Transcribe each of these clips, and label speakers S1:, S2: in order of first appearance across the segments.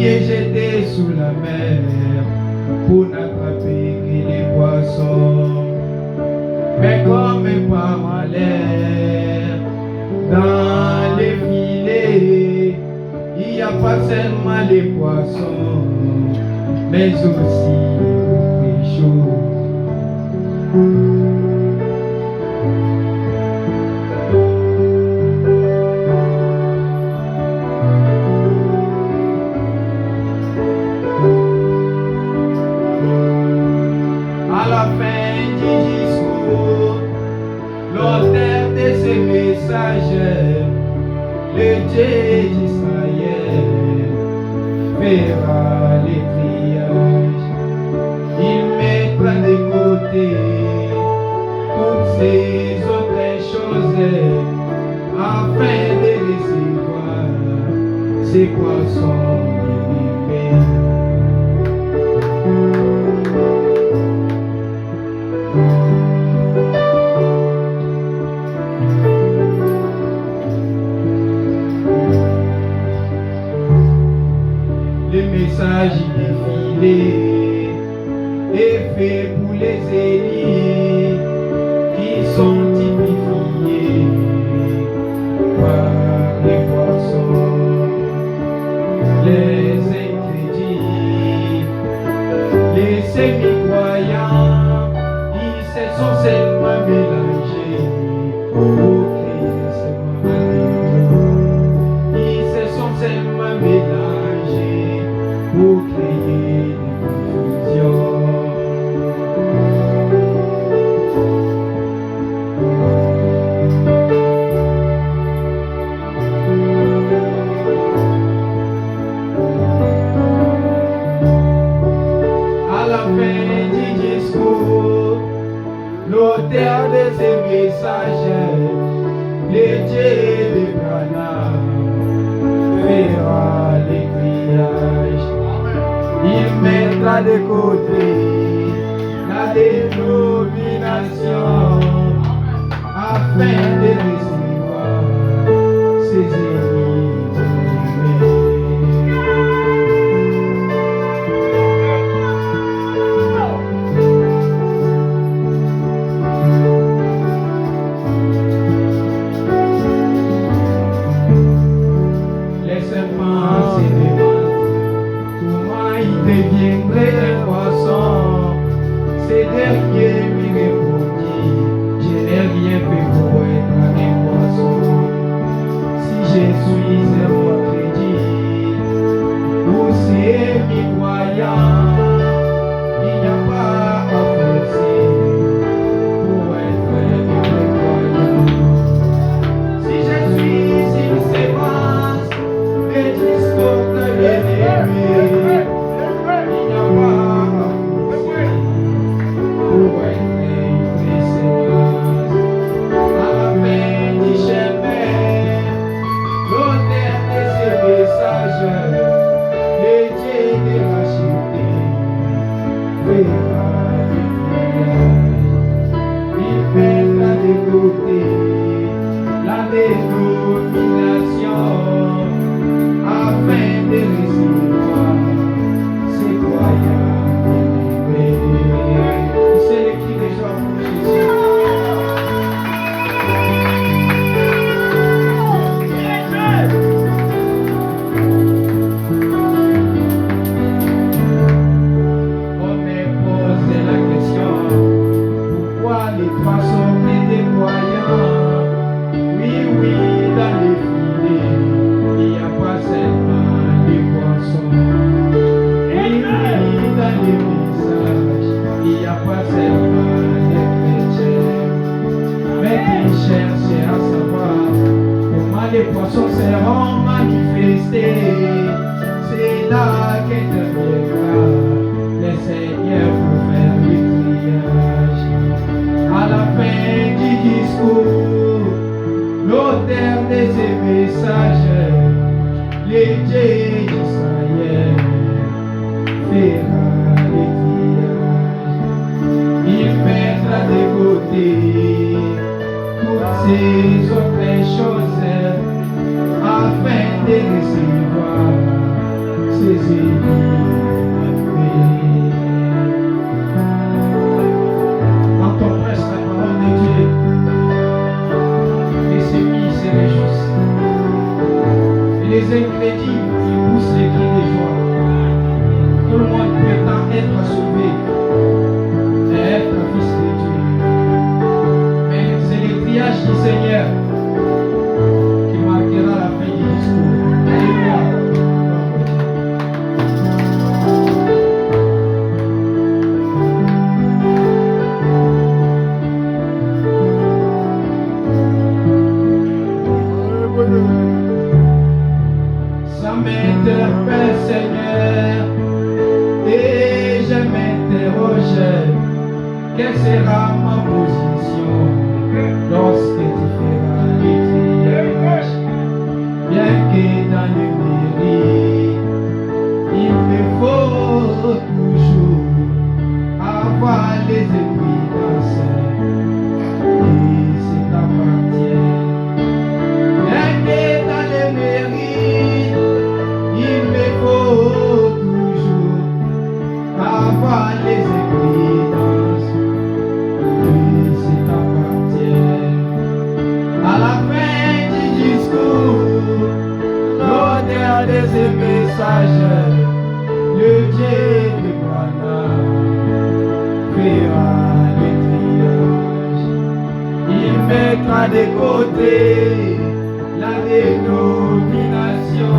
S1: est jeté sous la mer pour n'attraper que les poissons. Mais comme par malheur, dans les filets, il n'y a pas seulement les poissons, mais aussi les choses. À la fin du discours, l'auteur de ces messages, le Dieu d'Israël, fera les triages. Il mettra de côté toutes ces autres choses afin de recevoir ces poissons bien-aimés. Le message défilé est fait pour les élites qui sont typifiés par les poissons, les incrédules, les semi-croyants, ils se sont seulement mélangés pour créer ce moment. Ils se sont seulement mélangés pour créer des confusions. À la fin du discours, l'auteur de ces messages, le Dieu de Branham, fera les triages. Il mettra de côté la dénomination afin de recevoir ses ennemis. Les serpents se demandent comment il deviendrait un poisson. Ces derniers lui répondit, je n'ai rien fait pour être un poisson. Si je suis un crédit ou c'est mi-croyant, il n'y a pas à forcer pour être un croyant. Si je suis une sémence, mais discours de bien-aimé, il n'y a pas à forcer pour être une sémence. À la fin du chemin, l'auteur de ces messages, le Dieu de la racheté, fera des triages. Il mettra de côté la dénomination afin de recevoir ses croyants bien-aimés. C'est le cri des gens pour Jésus. On me pose la question, pourquoi les poissons pleins de croyants? Oui, dans les filets, il n'y a pas seulement les poissons. Oui, dans les messages, il n'y a pas seulement les chrétiens. Mais qui cherchent à savoir comment les poissons seront manifestés. C'est là qu'interviendra le Seigneur pour faire le triage. À la fin du discours, l'auteur de ces messages, le Dieu d'Israël, fera les triages. Il mettra de côté toutes ces autres choses afin de recevoir Quand on presse la parole de Dieu, les semis se réjouissent. Et les ingrédients, ils poussent les cris de joie. Tout le monde prétend être sauvé et être fils de Dieu. Mais c'est le triage du Seigneur qui marquera la fin du discours. Alléluia. Ça m'interpelle, Seigneur, et je m'interroge, quelle sera ma position lorsque tu feras les triages? Bien que dans le mérite, il me faut toujours avoir les évidences, et c'est t'appartient. Bien que dans le mérite, il me faut toujours avoir les évidences, et c'est t'appartient. À la fin du discours, l'odeur de ces messages, le Dieu de Branham fera le triage. Il mettra de côté la dénomination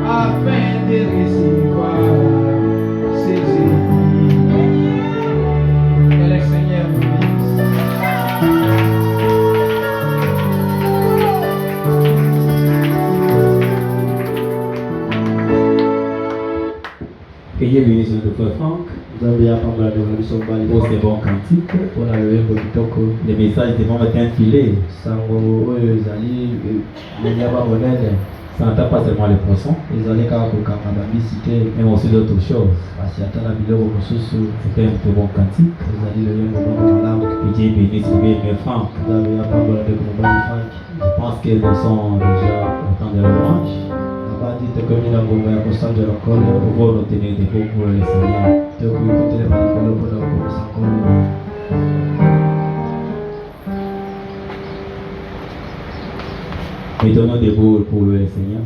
S1: afin de recevoir ses ennemis. Que le Seigneur nous bénisse.
S2: Que Dieu bénisse notre frère Franck pour ces bons cantiques. Les messages de mon matin filé. Ça n'entend pas seulement les poissons, mais aussi d'autres choses. C'était un très bon cantique. Que Dieu bénisse mes Franck. Je pense que nous sommes déjà au temps de l'orange. Nous pouvons nous tenir debout pour le Seigneur. Mettons-nous debout pour le Seigneur.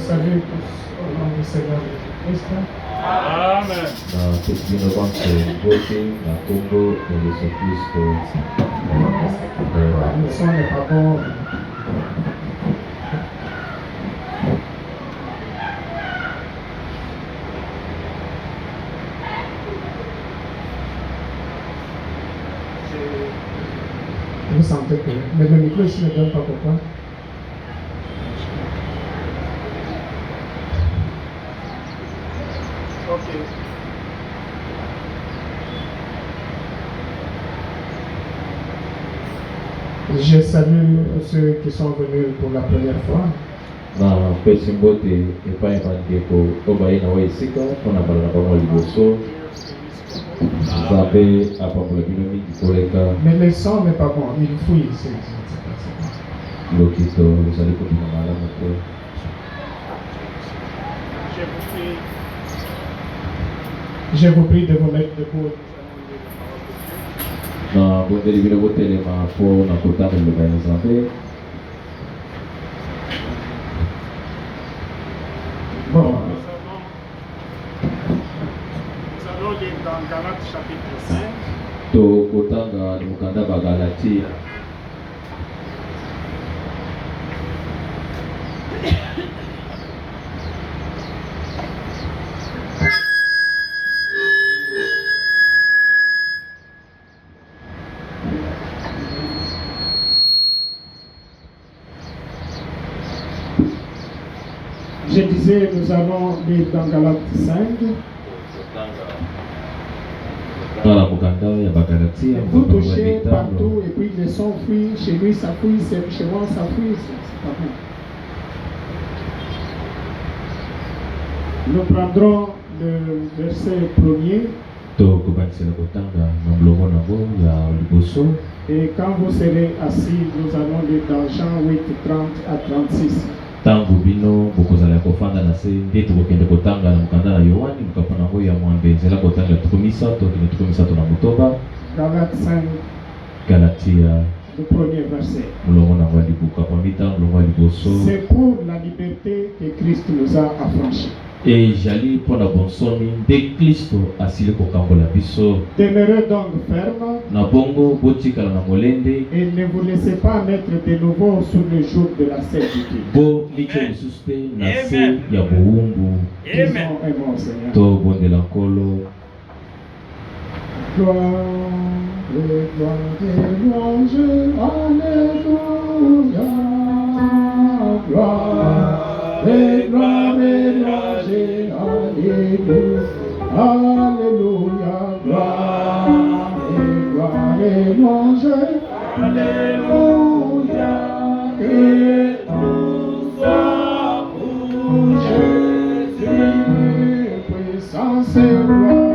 S1: Salue tous au nom du Seigneur Jésus-Christ.
S3: Amen.
S4: Na tukinovance wote na Kongo na Yesu Kristo.
S1: Nous sommes les parents. Vous sentez que mais le micro ici ne donne pas pourquoi. Ok. Je salue ceux qui sont venus pour la première fois.
S4: Na pesi mbote epai bandeko oyo baye na wa esika mpona mbala na bango ya liboso nzambe apambola bino mingi koleka
S1: Mais le son n'est pas bon, il fouille ici.
S4: lokito ezali kobima malamu te.
S1: Je vous prie de vous mettre debout.
S4: Na bondeli bino botelema mpo na kotanga liloba ya nzambe.
S1: Bon.
S3: Nous allons lire dans Galates chapitre 5.
S4: Tokotanga na mokanda bagalatia
S1: Je disais, nous allons lire dans Galates 5.
S4: na mokanda ya bagalatia
S1: Vous touchez partout et puis le son fouille, chez lui ça fouille, chez moi ça fouille, c'est pas bon. Nous prendrons le verset premier.
S4: tokobanisela kotanga na molongo nango ya liboso.
S1: Et quand vous serez assis, nous allons lire dans Jean 8, 30 à 36.
S4: Tangu bino bokozala kofanda na se nde tokokende kotanga na mokanda na Yohani mokapo nango ya mwambe nzela kotanga tuku misato kende tuku misato na motoba.
S1: Galates 5,
S4: Galatia
S1: le premier verset.
S4: molongo nango ya libuka kwa mita molongo ya liboso.
S1: C'est pour la liberté que Christ nous a affranchis.
S4: Ezali mpona bonsomi nde Kristo asili kokambola biso.
S1: Demeurez donc ferme
S4: Na bongo botikala na molende
S1: et ne vous laissez pas mettre de nouveau sous le joug de la servitude.
S4: bo like lisusu te na se ya bowumbu.
S1: Disons un mot, Seigneur.
S4: Tobondela nkolo.
S1: Gloire et louange, alléluia. Gloire et louange, alléluia. Alléluia. Gloire et louange, alléluia. Que tout soit pour Jésus, puissance et gloire.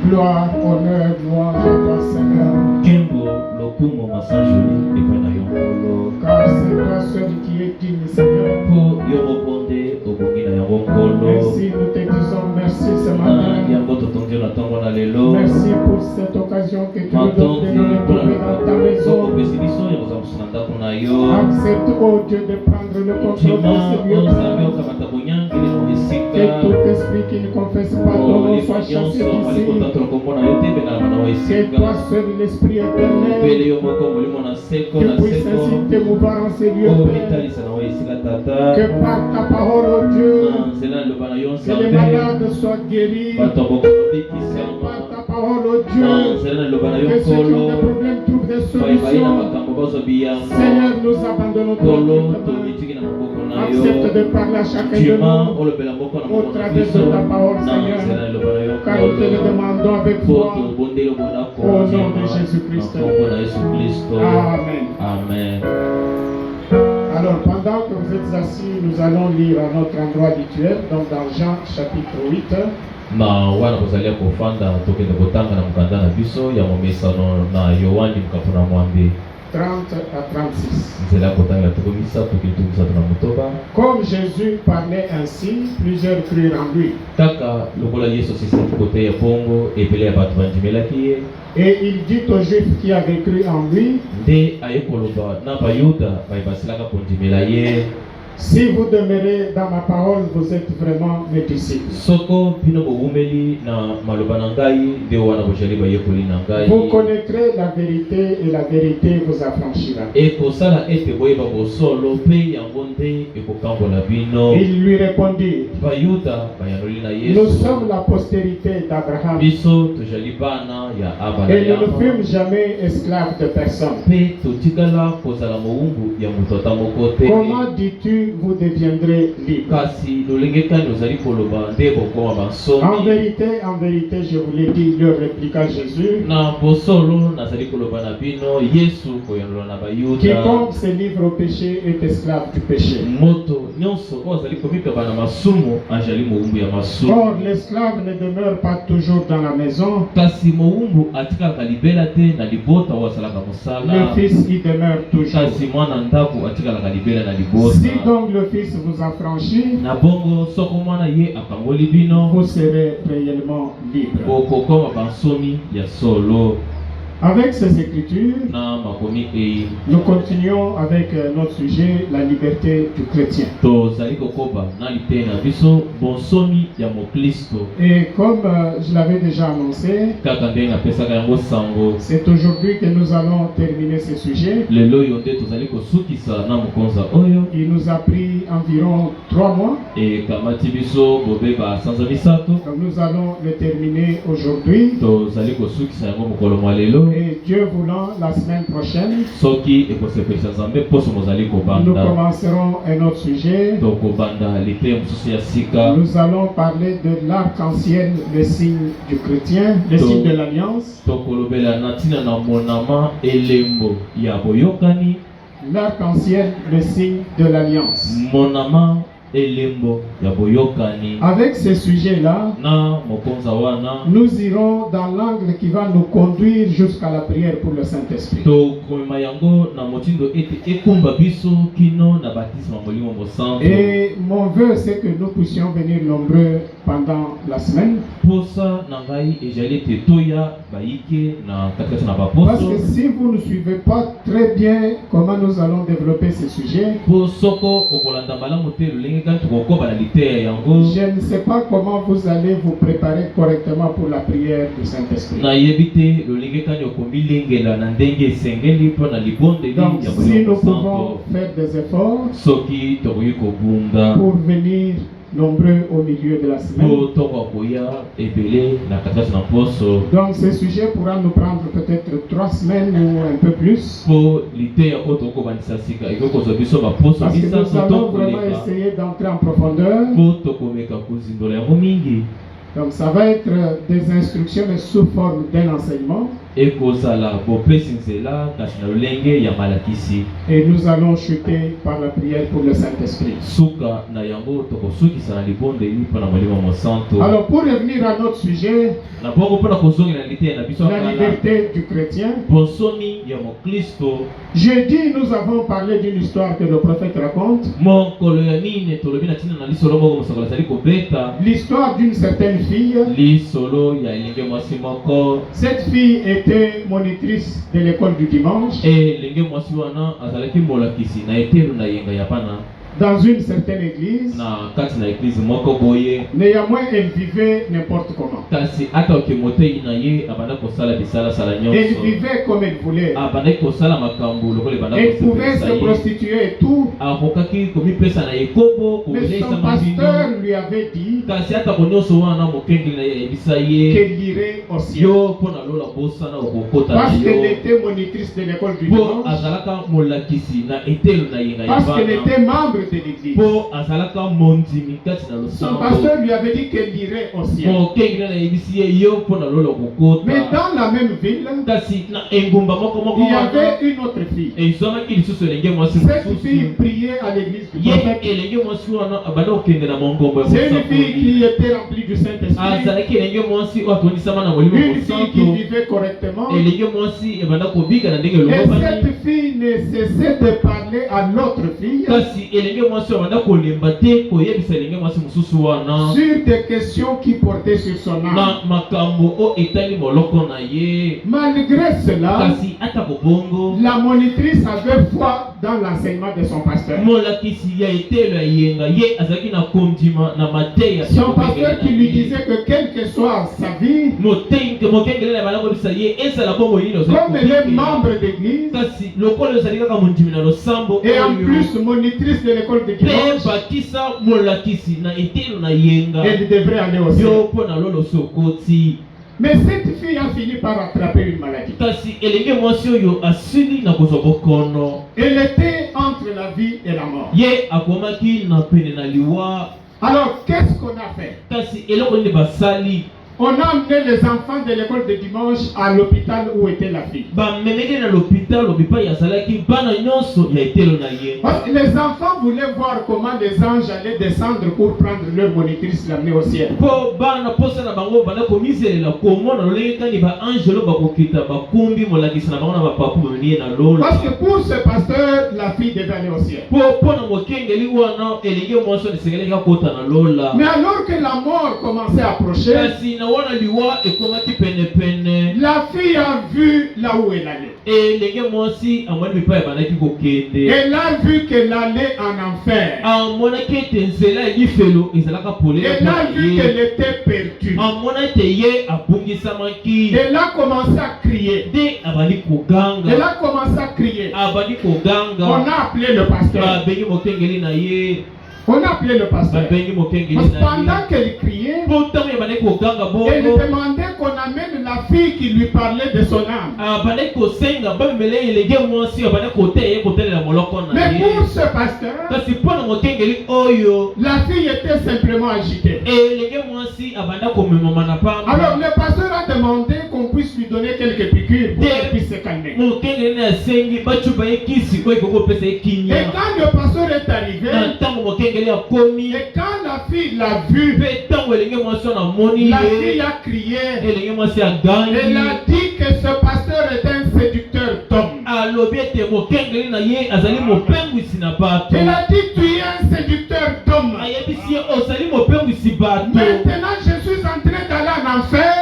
S1: Gloire, honneur, louange à toi, Seigneur.
S4: Kimbo lokumo masanjoli epai na yo nkolo.
S1: Car c'est toi seul qui es digne, Seigneur.
S4: Po yo mokonde obongi na yango nkolo.
S1: Merci, nous te disons merci ce
S4: Na
S1: matin.
S4: yango totondi yo na ntongo na lelo.
S1: Merci pour cette occasion que tu nous donnes de nous retrouver dans ta maison.
S4: okopesi biso ya kozambusa na ndako na yo.
S1: Accepte, oh Dieu, de prendre le contrôle de ce lieu.
S4: nzambe okamata bonyangeli na esika.
S1: Que tout esprit qui ne confesse pas ton nom soit chassé
S4: nyonso
S1: d'ici.
S4: alikotatolo kombo na yo te ebengalama na
S1: Que
S4: esika.
S1: toi seul, l'Esprit
S4: Pele
S1: éternel,
S4: yo moko molimo na seko
S1: tu
S4: na
S1: puisses
S4: seko.
S1: ainsi t'émouvoir en ces lieux,
S4: oyo
S1: Père.
S4: etalisa na yo esika tata.
S1: Que par ta parole, oh Dieu,
S4: Na nzela ya liloba na yo
S1: que les
S4: nzambe.
S1: malades soient guéris.
S4: Bato boko
S1: Par
S4: babikisama.
S1: ta parole, oh
S4: Na
S1: Dieu,
S4: nzela na liloba na yo
S1: que ceux qui ont
S4: nkolo.
S1: des problèmes trouvent des
S4: Bayi na
S1: solutions.
S4: makambo bazwa biyango.
S1: Seigneur, nous abandonnons ton
S4: Nkolo
S1: main.
S4: tomitiki na maboko na yo.
S1: Accepte de parler à chacun de
S4: Tima
S1: nous,
S4: olobela moko na
S1: au
S4: moko na
S1: travers
S4: biso.
S1: de ta parole,
S4: Na
S1: Seigneur.
S4: nzela na liloba na yo
S1: car nous te le
S4: nkolo.
S1: demandons avec
S4: Po
S1: foi.
S4: tobondeli obona
S1: Au nom de Jésus-Christ.
S4: na kombo na Yesu Kristo.
S1: Amen.
S4: Amen.
S1: Alors, pendant que vous êtes assis, nous allons lire à notre endroit habituel, donc dans Jean chapitre 8.
S4: Na wana kozalia kofanda tokende kotanga na mokanda na biso ya momesano na Yohani mokapo na mwambe.
S1: 30 à 36.
S4: Nzela ya kotanga toko misato kilitu misato na motoba.
S1: Comme Jésus parlait ainsi, plusieurs crurent en lui.
S4: Kaka lokola Yesu asisaki kote ya bongo ebele ya bato bandimelaki ye.
S1: Et il dit aux Juifs qui avaient cru en lui,
S4: Nde aye koloba na bayuda baye basilaka kondimela ye.
S3: Si vous demeurez dans ma parole, vous êtes vraiment mes disciples.
S4: Soko pino bobumeli na maloba na ngai nde wana bozali bayekoli na ngai.
S3: Vous connaîtrez la vérité et la vérité vous affranchira.
S4: Ekosala ete boyeba bosolo mpe yango nde ekokambola bino.
S3: Il lui répondit,
S4: Bayuda bayanoli na
S3: nous
S4: Yesu.
S3: sommes la postérité d'Abraham
S4: Biso tozali bana ya
S3: et
S4: Abraham.
S3: nous ne fûmes jamais esclaves de personne.
S4: Mpe totikala kozala mowumbu ya moto ata moko te.
S3: Comment dis-tu, vous deviendrez libres?
S4: Kasi lolenge kani ozali koloba nde bokoma bansomi.
S3: En vérité, je vous l'ai dit, leur répliqua Jésus.
S4: Na bosolo nazali koloba na bino Yesu koyanola na Bayuda.
S3: Quiconque se livre au péché est esclave du péché.
S4: Moto nyonso oyo azali komikaba na masumu azali mowumbu ya masumu.
S3: Or, l'esclave ne demeure pas toujours dans la maison.
S4: Kasi mowumbu atikaka libela te na libota oyo asalaka mosala.
S3: Le Fils y demeure toujours.
S4: Kasi mwana ndako atikalaka libela na libota.
S3: Si donc le Fils vous affranchit,
S4: Na bongo soko mwana ye akangoli bino
S3: vous serez réellement libre.
S4: bokokoma bansomi ya solo.
S3: Avec ces écritures,
S4: Na makomi ei
S3: nous continuons avec notre sujet, la liberté du chrétien.
S4: tozali kokoba na litei na biso bonsomi ya moklisto.
S3: Et comme je l'avais déjà annoncé,
S4: Kaka ndenge napesaka yango sango
S3: c'est aujourd'hui que nous allons terminer ce sujet.
S4: lelo oyo nde tozali kosukisa na mokonza oyo
S3: Il nous a pris environ 3 mois.
S4: ekamati biso bobeba sanza misato.
S3: Donc nous allons le terminer aujourd'hui.
S4: Tozali kosukisa yango mokolo mwa lelo
S3: Et Dieu voulant, la semaine prochaine,
S4: soki ekosepelisa nzambe poso mozali
S3: nous
S4: kobanda
S3: commencerons un autre sujet.
S4: tokobanda litei mosusu ya sika.
S3: Nous allons parler de l'arc-en-ciel, le signe du chrétien, le signe de l'alliance.
S4: tokolobela na ntina na monama elembo ya boyokani.
S3: L'arc-en-ciel, le signe de l'alliance.
S4: Monama elembo ya boyokani.
S3: Avec ces sujets-là,
S4: Na mokonza wana
S3: nous irons dans l'angle qui va nous conduire jusqu'à la prière pour le Saint-Esprit.
S4: tokomema yango na motindo ete ekumba biso kino na batisme ya molimo mosantu.
S3: Et mon vœu, c'est que nous puissions venir nombreux pendant la semaine.
S4: Posa na ngai ezali ete toya bayike na katikati na
S3: Parce
S4: baposo.
S3: que si vous ne suivez pas très bien comment nous allons développer ces sujets,
S4: Po soko okolanda malamu te lolenge kani tokokoba na litei yango.
S3: je ne sais pas comment vous allez vous préparer correctement pour la prière du Saint-Esprit.
S4: nayebi te lolenge kani okomilengela na ndenge esengeli mpo na libondeli
S3: Donc,
S4: ya
S3: si
S4: molimo
S3: nous pouvons
S4: mosantu.
S3: faire des efforts
S4: Soki tokoki kobunda
S3: pour venir nombreux au milieu de la semaine,
S4: po tokokoya ebele na katikati na poso.
S3: donc ce sujet pourra nous prendre peut-être 3 semaines ou un peu plus.
S4: Po litei oyo tokokobandisa sika ekoki kozwa biso baposo
S3: Parce que nous
S4: misato
S3: allons vraiment
S4: tokoleka
S3: essayer d'entrer en profondeur.
S4: po tokomeka kozindola yango mingi.
S3: Donc ça va être des instructions mais sous forme d'un enseignement.
S4: Ekozala bopesi nzela kasi na lolenge ya malakisi.
S3: Et nous allons chuter par la prière pour le Saint-Esprit.
S4: Suka na yango tokosukisa na libondeli mpo na molimo mosantu.
S3: Alors pour revenir à notre sujet,
S4: Na bongo mpona kozongela litei na biso
S3: la
S4: kala
S3: liberté du chrétien,
S4: bonsomi ya moklisto.
S3: jeudi nous avons parlé d'une histoire que le prophète raconte.
S4: Mokolo ya nini tolobi na ntina na lisolo moko mosakolo azali kobeta.
S3: L'histoire d'une certaine fille.
S4: Lisolo ya elenge mwasi moko.
S3: Cette fille était monitrice de l'école du dimanche
S4: Elenge mwasi wana azalaki molakisi na etelo na yenga ya bana
S3: dans une certaine église.
S4: na kati na eglize moko boye.
S3: Néanmoins, elle vivait n'importe comment.
S4: Kasi ata oke motei na ye abanda kosala bisalasala
S3: Elle
S4: nyonso.
S3: vivait comme elle voulait.
S4: Abandaki kosala makambo lokola ebanda
S3: Elle pouvait
S4: kosepelisa
S3: se
S4: ye.
S3: prostituer et tout.
S4: Akokaki komipesa na ekobo
S3: Mais
S4: koleisa
S3: son
S4: mabino.
S3: pasteur lui avait dit
S4: Kasi ata ko nyonso wana mokengeli na ye ayebisa ye
S3: qu'elle irait au ciel.
S4: yo mpo na lola bosana okokota na
S3: Parce qu'elle
S4: yo
S3: était monitrice de l'école du
S4: mpo
S3: dimanche.
S4: azalaka molakisi na etelo na yenga ya
S3: Parce qu'elle
S4: bana
S3: était membre de l'église.
S4: mpo azalaka mondimi kati na
S3: Son
S4: losambo
S3: pasteur lui avait dit qu'elle irait au ciel.
S4: mokengeli na ayebisi ye yo mpo na lola okokota.
S3: Mais dans la même ville,
S4: kasi na engumba moko moko
S3: il y
S4: wana
S3: avait une autre fille.
S4: ezwamaki lisusu elenge mwasi
S3: Cette fille
S4: mosusu
S3: priait à l'église du
S4: ye
S3: prophète.
S4: elenge mwasi wana abanda kokende na mongombo ya
S3: C'est une fille
S4: mosakoli
S3: qui était remplie du Saint-Esprit.
S4: azalaki elenge mwasi oyo atondisama na molimo
S3: Une fille qui
S4: mosantu
S3: vivait correctement. autrement.
S4: Et
S3: Et cette fille ne cessait de parler à l'autre fille sur des questions qui portaient sur son âme. Malgré cela, la monitrice avait foi dans l'enseignement de son pasteur. Son pasteur qui lui disait que quelle que soit sa vie, comme elle est membre d'église, et en plus monitrice de l'école de dimanche, elle devrait aller au ciel. Mais cette fille a fini par attraper une maladie. Elle était entre la vie et la mort. Alors, qu'est-ce qu'on a fait? On a amené les enfants de l'école de dimanche à l'hôpital où était la fille. Parce que les enfants voulaient voir comment les anges allaient descendre pour prendre leur monitrice, l'amener au ciel. Parce que pour ce pasteur, la fille devait aller au ciel. Mais alors que la mort commençait à approcher, la fille a vu là où elle allait. Elle a vu qu'elle allait en enfer. Elle a vu qu'elle était perdue. Elle a commencé à crier. Elle a commencé à crier. On a appelé le pasteur. On a appelé le pasteur. Pendant qu'elle criait, elle demandait qu'on amène la fille qui lui parlait de son âme. Mais pour ce pasteur, la fille était simplement agitée. Alors le pasteur a demandé qu'on puisse lui donner quelques piqûres pour qu'elle puisse se calmer. Et quand le pasteur est arrivé, et quand la fille l'a vu, la fille a crié. Elle a dit que ce pasteur est un séducteur d'hommes. Elle a dit tu es un séducteur d'hommes. Maintenant je suis en train d'aller en enfer.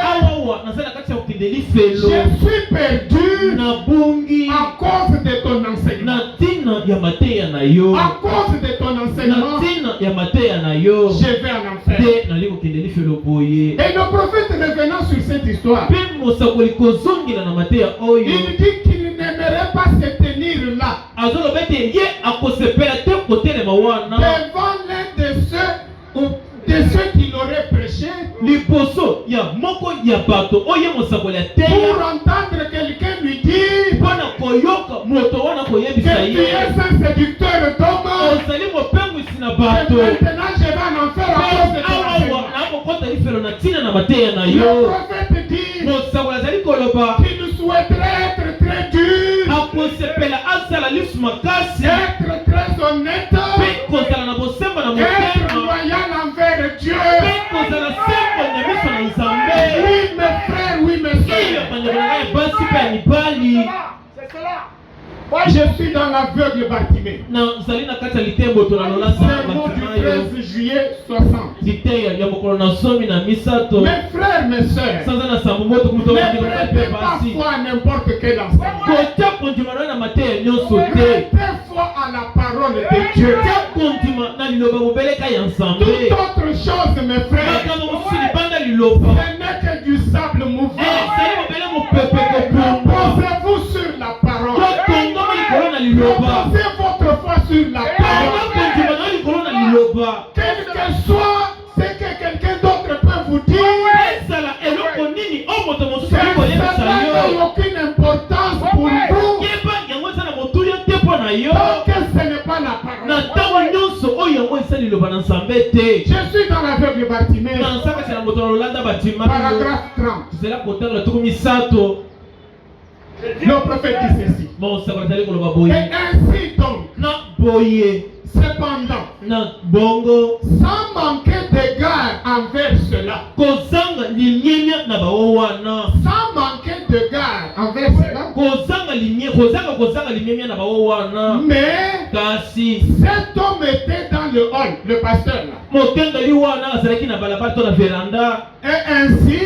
S3: Je suis perdu à cause de ton enseignement. À cause de ton enseignement, je vais en enfer. Et le prophète revenant sur cette histoire, il dit qu'il n'aimerait pas se tenir là devant l'un de ceux qui l'auraient prêché pour entendre quelqu'un lui dire que tu es un séducteur d'hommes. Et maintenant je vais en enfer à cause de ton enseignement. Le prophète dit qu'il nous souhaiterait être très dur, être très honnête, être loyal envers Dieu. Oui mes frères, oui mes soeurs. C'est cela. Je suis dans l'aveugle Bartimée. C'est le mot du 13 juillet 60. Mes frères, mes soeurs, ne prêtez pas foi à n'importe quel enseignement. Prêtez foi à la parole de Dieu. Toute autre chose, mes frères, ce n'est que du sable mouvant. Reposez-vous sur la parole. Reposez votre foi sur la parole. Quel que soit ce que quelqu'un d'autre peut vous dire, ça n'a aucune importance pour vous. Donc ce n'est pas la parole. Je suis dans l'aveugle Bartimée. Paragraphe 30. Le prophète dit ceci. Et ainsi donc, cependant, sans manquer d'égard envers cela, sans manquer de garde envers cela. Mais cet homme était dans le hall, le pasteur là. Et ainsi,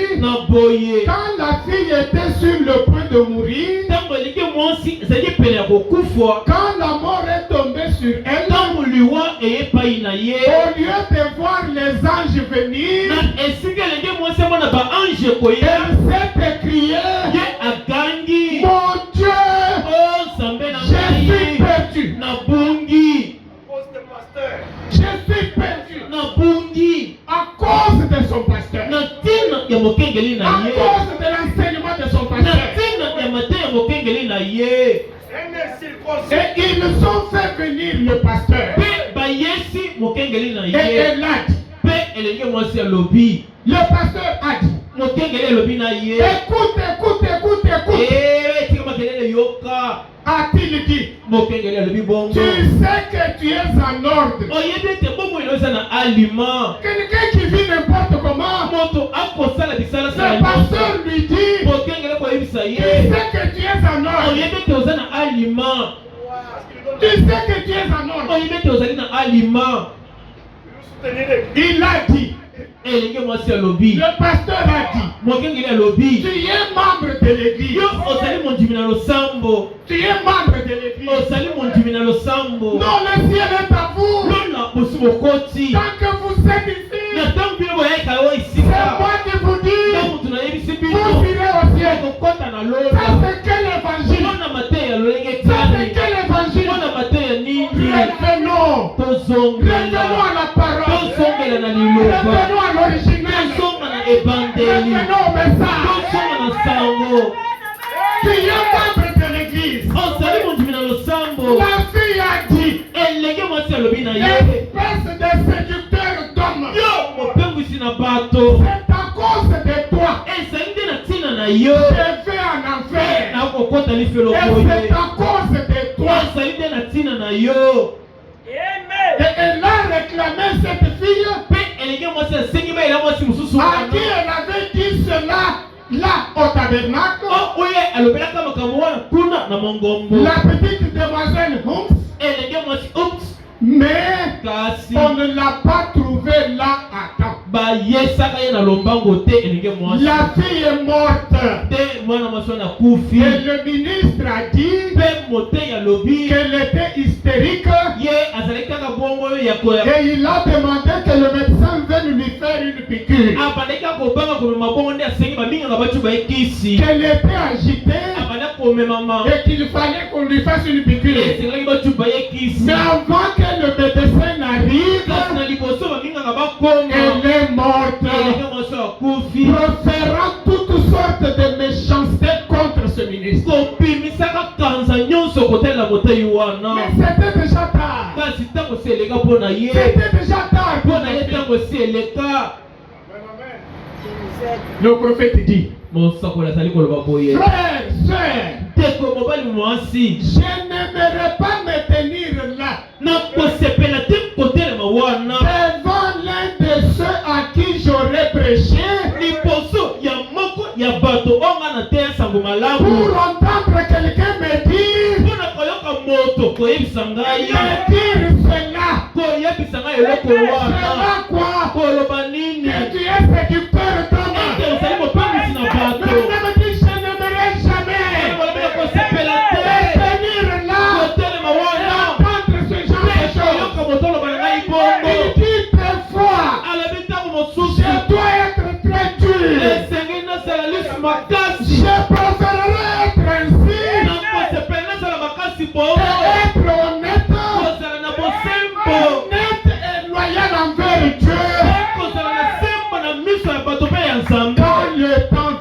S3: quand la fille était sur le point de mourir, quand la mort est tombée sur elle, au lieu de voir les anges venir, elle s'est écriée, mon Dieu, je suis perdu. Je suis perdu à cause de son pasteur, à cause de l'enseignement de son pasteur. Et ils ont fait venir le pasteur. Et elle a dit, le pasteur a dit, écoute. A-t-il dit, tu sais que tu es en ordre. Quelqu'un qui vit n'importe comment, le pasteur lui dit, tu sais que tu es en ordre. Tu sais que tu es en ordre. Il a dit, le pasteur a dit, tu es membre de l'église. Tu es membre de l'église. Non, le ciel est à vous. Tant que vous êtes ici, c'est moi qui vous dis, vous irez au ciel. Ça c'est quel évangile? Ça c'est quel évangile? Revenons à la parole. Revenons à l'original. Revenons au message. Tu es membre de l'église. La fille a dit, espèce de séducteur d'homme, c'est à cause de toi je vais en enfer. Et c'est à cause de toi. Et elle a réclamé cette fille à qui elle avait dit cela là au tabernacle. La petite demoiselle Humps, mais on ne l'a pas trouvée là à temps. La fille est morte. Et le ministre a dit qu'elle était hystérique. Et il a demandé que le médecin vienne lui faire une piqûre. Qu'elle était agitée et qu'il fallait qu'on lui fasse une piqûre. Mais avant que le médecin n'arrive, elle est morte, proférant toutes sortes de méchancetés contre ce ministre. Mais c'était déjà tard. C'était déjà tard. Le prophète dit, frère, sœur, je n'aimerais pas me tenir là devant l'un de ceux à qui j'aurais prêché pour entendre quelqu'un me dire cela. Cela quoi? Que tu es séducteur d'homme. Mais ne me dis, je n'aimerais jamais me tenir là entendre ce genre de choses. Il dit des fois, je dois être très dur. Je préférerais être ainsi et être honnête et loyal envers Dieu. Quand le temps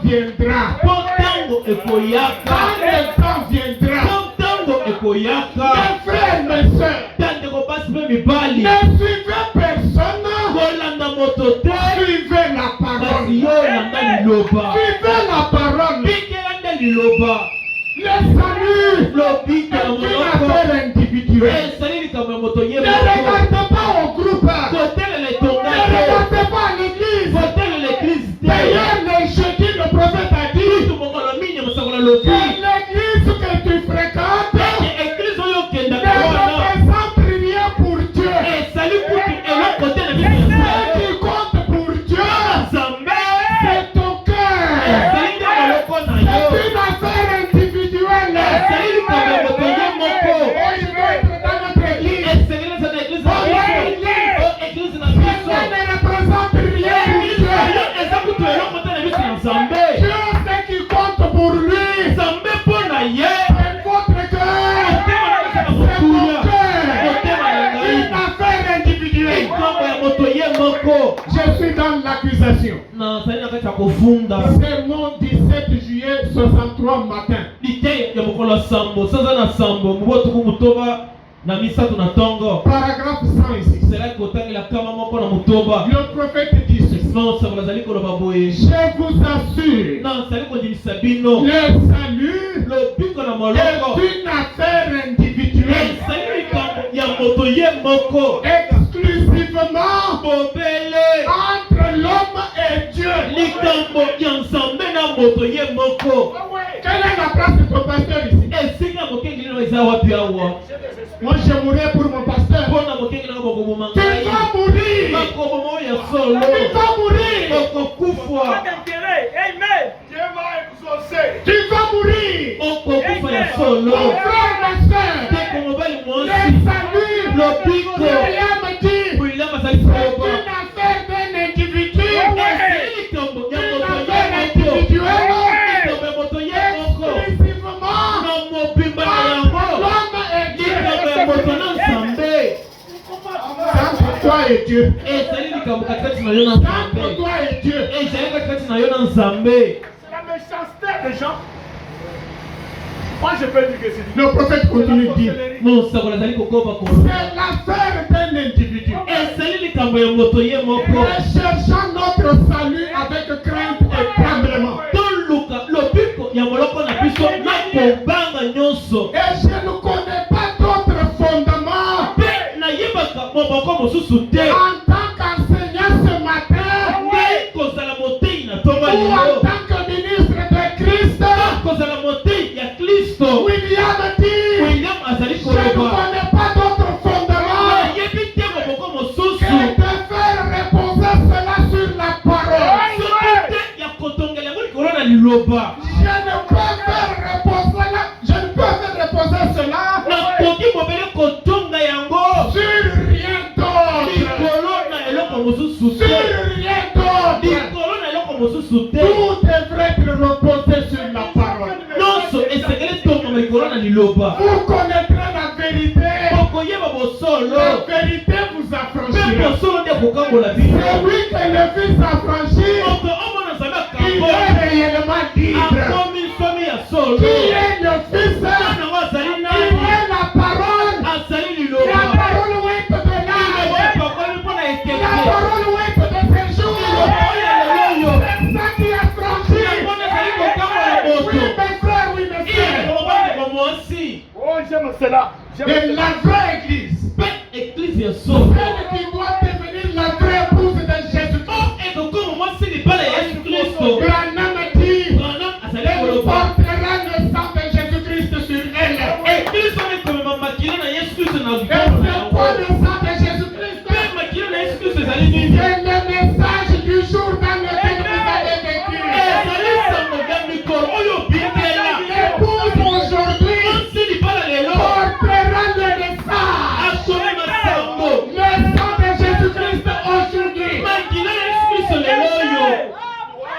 S3: viendra, mes frères, mes soeurs, ne suivez personne, suivez la parole. Suivez la parole. Le salut est une affaire individuelle. Ne regardez pas au groupe. Ne regardez pas à l'église. D'ailleurs, le jeudi, le prophète a dit, alobi
S1: l'église que tu fréquentes
S3: église oyo okenda
S1: ne représente rien pour Dieu.
S3: esali kutu eloko te na
S1: Ce
S3: biso
S1: qui compte pour Dieu,
S3: nzambe
S1: c'est ton cœur.
S3: esali nde maloko na yo
S1: C'est une affaire individuelle.
S3: esali likambo ya moto ye moko
S1: Oh, il doit être dans notre église.
S3: esengeli eza na eglize na biso eglize na biso
S1: Ça ne représente rien pour
S3: eglize na yo
S1: Dieu.
S3: eza kutu eloko te na biso na nzambe
S1: Dieu, ce qui compte pour lui,
S3: nzambe mpo na ye
S1: c'est votre cœur.
S3: motema na biso na
S1: C'est ton
S3: motuya
S1: cœur.
S3: motema na ngai
S1: Une affaire individuelle.
S3: likambo ya moto ye moko
S1: Je suis dans l'accusation.
S3: nazali na kati ya kofunda
S1: C'est mon 17 juillet 63 matin.
S3: lite ya mokolo ya sambo sanza na sambo mobotuku motoba na misato na ntongo
S1: Paragraphe 100 ici.
S3: ezalaki kotangela kama moko na motoba
S1: Le prophète dit ceci.
S3: non sango nazali koloba boye
S1: Je vous assure,
S3: non nazali kondimisa bino
S1: le salut
S3: lobiko na
S1: est
S3: moloko
S1: une affaire individuelle.
S3: ezali likambo ya moto ye moko
S1: Exclusivement
S3: bobele
S1: entre l'homme et Dieu.
S3: likambo ya nzambe na moto ye moko
S1: Quelle est la place de ton pasteur ici?
S3: esika mokengeli no eza wapi awa
S1: Moi, je mourrai pour mon pasteur.
S3: mpona mokengeli ngo bokoboma
S1: Tu
S3: ngai
S1: vas mourir.
S3: bakoboma oyo ya solo
S1: Tu vas mourir.
S3: okokufwa
S1: Tu vas mourir.
S3: okokufa ya solo
S1: Mon frère, ma soeur,
S3: teko mobali
S1: le
S3: mwasi
S1: salut,
S3: lobiko
S1: William dit,
S3: william azali
S1: c'est
S3: koyoba
S1: une affaire d'un individu.
S3: esili likambo ya
S1: Une
S3: moto ye
S1: affaire
S3: moko
S1: individuelle.
S3: likambo ya moto ye moko
S1: Exclusivement
S3: na mobimba na
S1: entre
S3: yango
S1: l'homme et Dieu.
S3: likambo ya moto na nzambe
S1: Entre toi et Dieu.
S3: ezali likambo katikati na yo na
S1: Entre
S3: nzambe
S1: toi et Dieu.
S3: ezali katikati na yo na nzambe
S5: La méchanceté des gens. Moi, je peux dire que c'est
S1: Le prophète continue de dire,
S3: mosako nazali kokoba koloba
S1: c'est l'affaire d'un individu.
S3: ezali likambo ya moto ye moko
S1: Recherchant notre salut avec crainte et tremblement.
S3: toluka lobiko ya moloko na biso na kobanga nyonso
S1: Et je ne connais pas d'autres fondements
S3: mpe nayebaka moboko mosusu te
S1: en tant qu'enseignant ce matin
S3: nde kozala motei na ntongo
S1: ou en
S3: lelo
S1: tant que ministre de Christ.
S3: kozala motei ya kristo
S1: William dit,
S3: william azali
S1: je ne
S3: koloba
S1: connais pas d'autres fondements
S3: nayebi te moboko
S1: que
S3: mosusu
S1: de faire reposer cela sur la parole.
S3: soki te ya kotongela yango likolo na liloba
S1: Je ne peux faire reposer cela, je ne peux faire reposer cela
S3: nakoki mobele kotonga yango
S1: sur rien d'autre.
S3: likolo na eloko mosusu
S1: Sur
S3: te
S1: rien d'autre.
S3: likolo na eloko mosusu te
S1: Tout devrait être reposé sur la parole.
S3: nyonso esengeli tongama likolo na liloba
S1: Vous connaîtrez la vérité.
S3: okoyeba bosolo
S1: La vérité vous
S3: mpe
S1: affranchira.
S3: bosolo nde kokangola bino
S1: Celui que le Fils affranchit,
S3: oko omona nzambe
S1: il
S3: akambo
S1: est réellement libre.
S3: akomi nsomi ya solo
S1: Qui est le Fils?
S3: nango azali
S1: Il
S3: nani
S1: est la parole.
S3: azali
S1: La
S3: liloba
S1: parole ouest de l'âge.
S3: pakoli mpona
S1: La
S3: ekeke
S1: parole ouest de ces jours.
S3: oyo lelo oyo
S1: C'est ça qui a franchi.
S3: yango nde ezali kokangola moto
S1: Oui, mes frères, oui, mes frères.
S3: mobandeko mwasi
S5: Oh, j'aime cela. J'aime
S1: Et
S5: cela.
S1: la vraie église,
S3: mpe eglize ya solo
S1: celle qui doit devenir la vraie épouse de Jésus-Christ.
S3: ekokoma mwasi libala ya yesu kristo
S1: Branham dit,
S3: branam azali
S1: elle
S3: koloba
S1: portera le sang de Jésus-Christ sur elle.
S3: eglize oyo ekomema makila na yesu kristo na
S1: Et
S3: likolo na
S1: c'est quoi
S3: yango
S1: le sang de Jésus-Christ?
S3: mpe makila na yesu kristo ezali nini
S1: C'est le message du jour dans lequel vous avez vécu.
S3: ezali sango ya mikolo oyo obikela
S1: L'épouse aujourd'hui
S3: mwasi libala lelo
S1: portera le message.
S3: akomema sango
S1: Le sang de Jésus-Christ aujourd'hui.
S3: makila na yesu kristo lelo oyo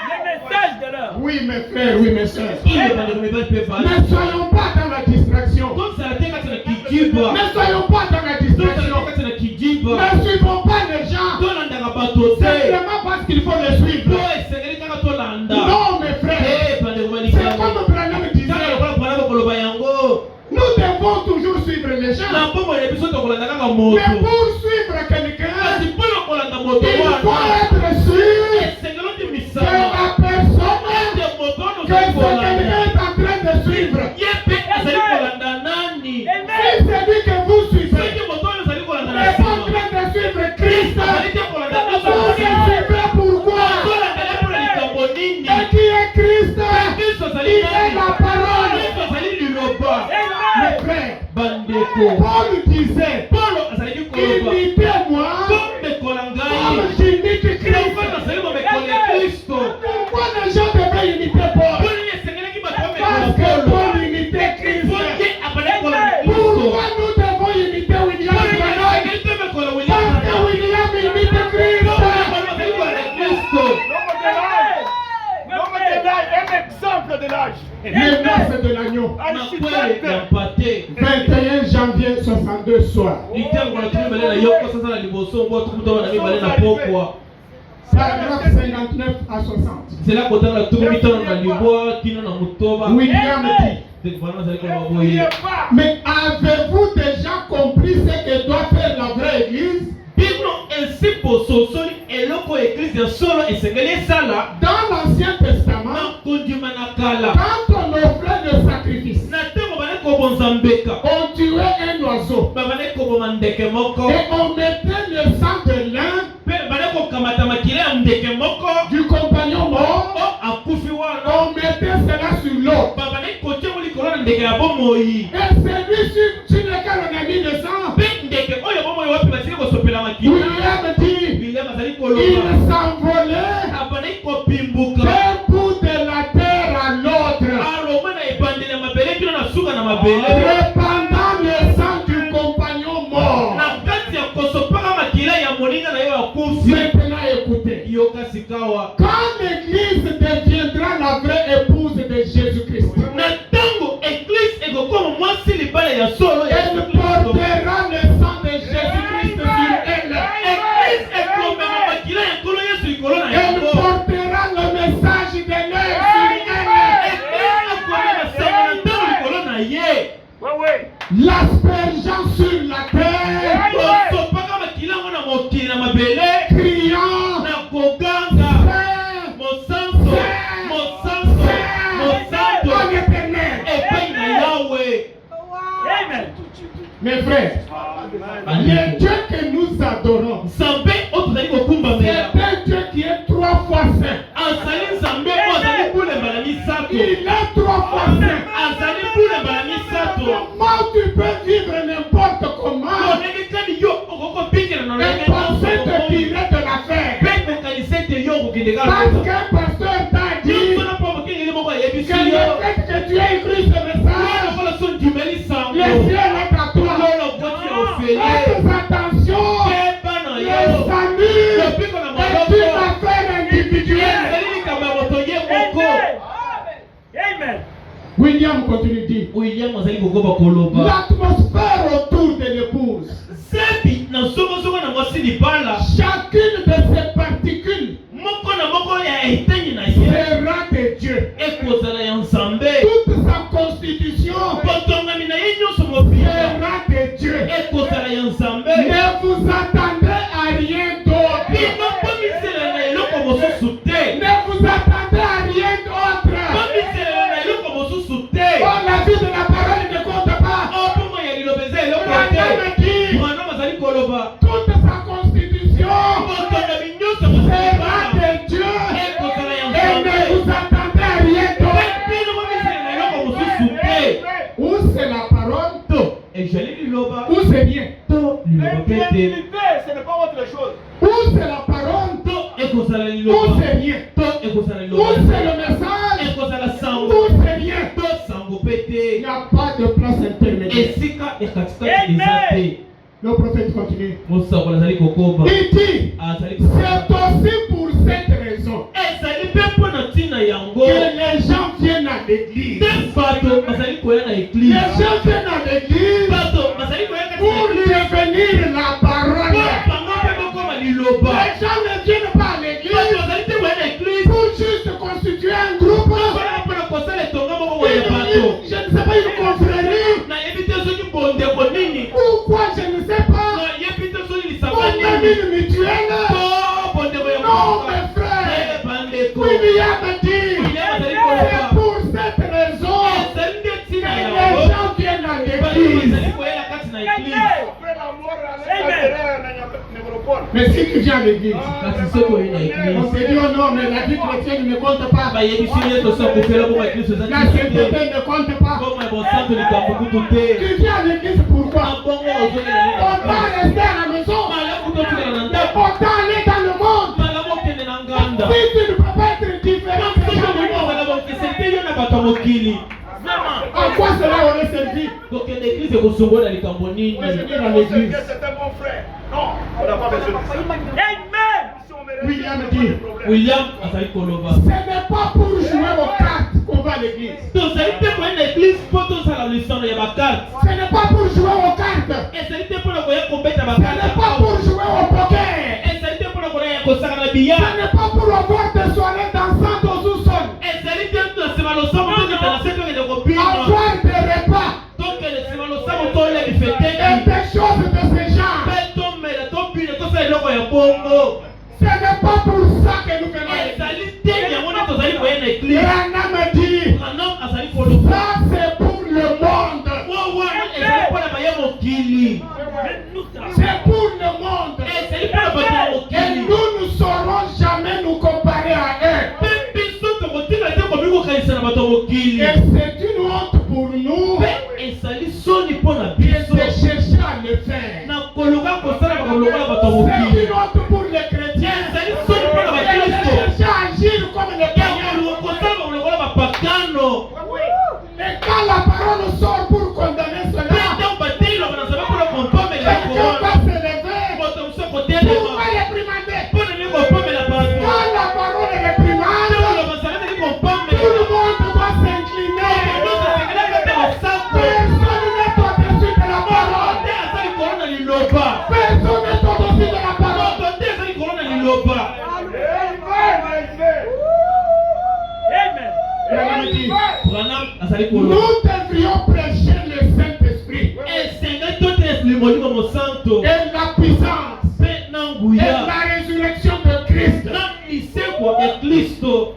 S5: Le message de l'heure.
S1: Oui, mes frères, oui, mes sœurs.
S3: ile bandeko mibali mpe basi
S1: Ne soyons pas dans la distraction.
S3: tozala te kati na kijiba
S1: Ne soyons pas dans la
S3: tozala
S1: distraction.
S3: te kati na kijiba
S1: Ne suivons pas les gens
S3: tolandaka bato te
S1: simplement parce qu'il faut les
S3: po
S1: suivre.
S3: esengeli kaka tolanda
S1: Non, mes frères.
S3: bandeko
S1: C'est
S3: balikango
S1: comme Branham
S3: kaka
S1: disait.
S3: lokola branama koloba yango
S1: Nous devons toujours suivre les gens.
S3: na mbongo na biso tokolanda kaka
S1: Mais
S3: moto
S1: pour suivre quelqu'un,
S3: kasi mpona kolanda moto
S1: il faut
S3: wana
S1: être sûr
S3: esengeli
S1: que
S3: otimisama
S1: la personne
S3: ete moto wana
S1: que
S3: ozali
S1: ce
S3: kolanda
S1: quelqu'un est en train de suivre.
S3: ye mpe azali kolanda nani
S1: Si c'est lui que vous suivez,
S3: soki moto oyo ozali kolanda na
S1: n'est pas en
S3: nsima
S1: train de suivre Christ,
S3: azali te kolanda
S1: vous
S3: nyonso na
S1: le
S3: nsima
S1: suivez pourquoi?
S3: tolandela mpona likambo nini
S1: Et qui est Christ?
S3: kristo azali
S1: Il est la
S3: nani
S1: parole
S3: Paul disait, imitez-moi comme j'imite Christ. Pourquoi les gens devraient imiter Paul? Parce que Paul imitait Christ. Pourquoi nous devons imiter William Branham? Parce que William imite Christ.
S5: L'homme de l'âge, un exemple de l'âge.
S3: Les noces de l'agneau. 21 janvier 62 soir. Paragraphe 59 à 60. William dit, mais avez-vous déjà compris ce que doit faire la vraie église? Dans l'Ancien Testament, quand on offrait le sacrifice, on tuait un oiseau et on mettait le sang de l'un du compagnon mort, on mettait cela sur l'autre. Et celui sur lequel on a mis le sang, William dit, il s'envolait d'un bout de la terre à l'autre, répandant le sang du compagnon mort. Maintenant écoutez, quand l'église deviendra la vraie épouse de Jésus-Christ, elle portera le sang de Jésus-Christ sur elle. Elle portera le message de l'œil sur elle. L'aspergeant sur la terre, criant, mes frères, le Dieu que nous adorons, c'est un Dieu qui est 3 fois saint. Il est 3 fois saint. Comment tu peux vivre n'importe comment et penser te tirer de l'affaire? Parce qu'un pasteur t'a dit que le fait que tu aies écrit ce message, le ciel est à toi. Faites attention, le salut est une affaire individuelle.
S5: Amen.
S3: William continue de dire, l'atmosphère autour de l'épouse, chacune de ces particules sera de Dieu. Toute sa constitution sera de Dieu. Ne vous attendez à rien d'autre. Ne vous attendez à rien d'autre. Oh, la vie de la parole ne compte pas. Toute sa constitution sera de Dieu. Et ne vous attendez à rien d'autre. Où c'est la parole, où c'est bien.
S5: L'infidélité, ce n'est pas autre chose.
S3: Où c'est la parole, où c'est bien. Où c'est le message, où c'est bien. Il n'y a pas de place intermédiaire. Le prophète continue. Il dit, c'est aussi pour cette raison que les gens viennent à l'église. Les gens viennent à l'église pour devenir la parole. Les gens ne viennent pas à l'église pour juste constituer un groupe. Je ne sais pas, une confrérie. Pourquoi je ne sais pas. On a mis une mutuelle. Non, mes frères. William dit, c'est pour cette raison que les gens viennent à l'église. Mais si tu viens à l'église,
S1: Kasi soko ina
S3: on
S1: église.
S3: se dit oh non, mais la vie chrétienne ne compte pas.
S1: Ba yebisi yeso so kufela kwa église za
S3: La sainteté ne compte pas.
S1: Koma bo santo likambo kutote.
S3: Tu viens à l'église pourquoi?
S1: Abongo ozongela na.
S3: Autant rester à la maison.
S1: Mala kutokela na ndako.
S3: Autant aller dans le monde.
S1: Mala mokende na nganda.
S3: Si tu ne peux pas être différent des gens du monde,
S1: Mala mokesete yo na bato mokili.
S3: en quoi cela aurait servi?
S1: Kokende église kosongola likambo nini?
S3: Moi, je viens dans l'église.
S5: C'est un bon frère. Non, on n'a pas besoin de ça. Amen.
S3: William dit,
S1: William azali koloba.
S3: ce n'est pas pour jouer aux cartes qu'on va à l'église.
S1: Tozali te kwa église po tozala lisano ya bakarte.
S3: Ce n'est pas pour jouer aux cartes.
S1: Ezali te mpona koya kobeta
S3: Ce n'est pas pour
S1: bakarte.
S3: jouer au poker.
S1: Ezali te mpona koya kosaka na
S3: Ce
S1: billard.
S3: n'est pas pour avoir des soirées dansantes au sous-sol.
S1: Ezali te na nsima losambo tokende na se tokende kobina.
S3: Avoir des repas
S1: Tokende nsima losambo tolia
S3: et
S1: bifeteki.
S3: des choses de ce genre.
S1: Mpe tomela tobina tosala eloko ya bongo.
S3: Ce n'est pas pour ça que nous venons à l'église.
S1: Ezali te yango nde tozali koya na église.
S3: Branham dit,
S1: Branham azali koloba.
S3: ça c'est pour le monde.
S1: Wo wana ezali mpona baya mokili.
S3: C'est pour le monde.
S1: Ezali mpona bato ya
S3: Et
S1: mokili.
S3: nous ne saurons jamais nous comparer à eux.
S1: Mpe biso tokotika te komikokanisa na bato ya mokili.
S3: Et c'est une honte pour nous
S1: Mpe ezali soni mpona biso.
S3: de chercher à le faire.
S1: Na koluka kosala bakolokola bato ya
S3: C'est
S1: mokili.
S3: une honte pour les chrétiens
S1: Ezali soni mpona
S3: de
S1: bakristo.
S3: chercher à agir comme les païens.
S1: Ya kosala bakolokola bapagano.
S3: Et quand la parole sort pour condamner
S1: Mpe
S3: cela,
S1: ntango batelaka na nzambe mpona kompamela
S3: quelqu'un
S1: yango
S3: va
S1: wana.
S3: se lever
S1: Moto mosusu
S3: pour
S1: akotelema
S3: réprimander.
S1: mpona nini kopamela bato.
S3: Quand la parole réprimande,
S1: Ntango bazala nini
S3: tout
S1: kopamela.
S3: le monde doit s'incliner.
S1: Nyonso asekelaka te basako.
S3: Personne n'est au-dessus de la parole.
S1: Te aza likolo na liloba.
S3: Personne n'est au-dessus de la parole.
S1: Moto te aza likolo na liloba.
S3: Branham dit,
S1: Branham azali koloba.
S3: nous devrions prêcher le Saint-Esprit
S1: Esengeli totelesa molimo mosanto.
S3: et la puissance
S1: Mpe na
S3: et
S1: nguya.
S3: la résurrection de Christ.
S1: Na lisekwa ya Kristo.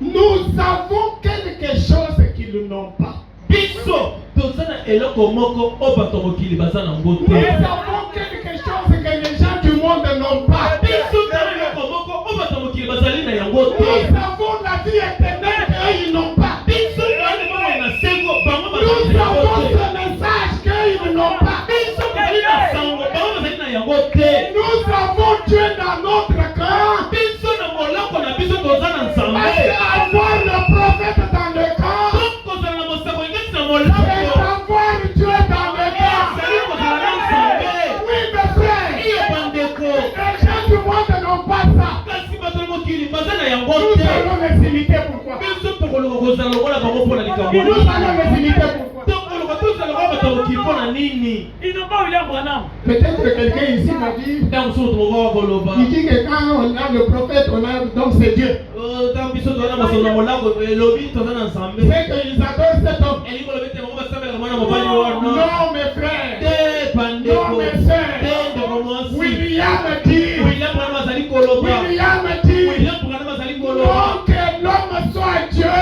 S3: Nous avons quelque chose qu'ils n'ont pas.
S1: Biso toza na eloko moko oyo bato mokili baza nango
S3: Nous
S1: te.
S3: avons quelque chose que les gens du monde n'ont pas.
S1: Biso toza na eloko moko oyo bato mokili bazali na yango te.
S3: Nous avons la vie éternelle qu'eux ils n'ont pas.
S1: Biso toza na sengo bango bazali
S3: Nous
S1: na yango
S3: avons
S1: te.
S3: ce message qu'ils n'ont pas.
S1: Biso tozali na sango bango bazali na yango te.
S3: Nous avons Dieu dans notre cœur.
S1: Biso na molako na biso toza na
S3: Parce
S1: nzambe.
S3: qu'avoir le prophète dans le cœur,
S1: Kozala na mosako engeti na
S3: c'est
S1: molako.
S3: avoir Dieu dans le cœur.
S1: Ezali kozala na nzambe.
S3: Oui, mes frères,
S1: Iyo bandeko.
S3: les gens du monde n'ont pas ça.
S1: Kasi bato ya mokili baza na yango
S3: Nous
S1: te.
S3: allons les imiter pourquoi?
S1: Biso tokoluka kozala lokola bango mpo na likambo
S3: Nous
S1: nini.
S3: allons les imiter pourquoi?
S1: Tokoluka tozala lokola bato ya mokili mpo na nini.
S5: Ils n'ont pas William Branham.
S3: Peut-être que quelqu'un ici m'a dit,
S1: Ntango mosusu moto moko akoloba.
S3: il dit que quand on a le prophète, on a donc c'est Dieu.
S1: Ntango biso toza na masolo na molako elobi toza na nzambe.
S3: C'est qu'ils adorent cet homme.
S1: Elingi olobi te bango basambelaka mwana mobali wana.
S3: Non, mes frères.
S1: Te bandeko.
S3: Non, mes sœurs.
S1: Te ndeko mwasi.
S3: William dit,
S1: William Branham azali koloba.
S3: William dit,
S1: William Branham azali koloba.
S3: non que l'homme soit Dieu,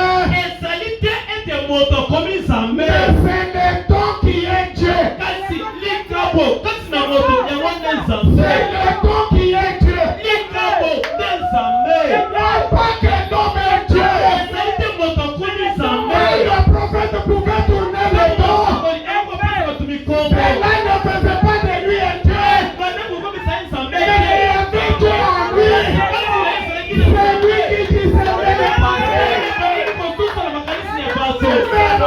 S1: Ezali te ete moto akomi nzambe.
S3: mais c'est le don qui est Dieu.
S1: Kasi likabo kasi na moto yango nde nzambe.
S3: C'est le don qui est Dieu.
S1: Likabo nde nzambe.
S3: Non pas que l'homme est Dieu.
S1: Ezali te moto akomi nzambe.
S3: Mais le prophète pouvait tourner le dos.
S1: Ekopesa bato mikongo.
S3: Cela ne faisait pas de lui un Dieu.
S1: Bana kokomisa ye nzambe
S3: Mais il y avait Dieu en lui. C'est lui qui discernait les pensées.
S1: kosala makanisi ya bato.
S3: C'est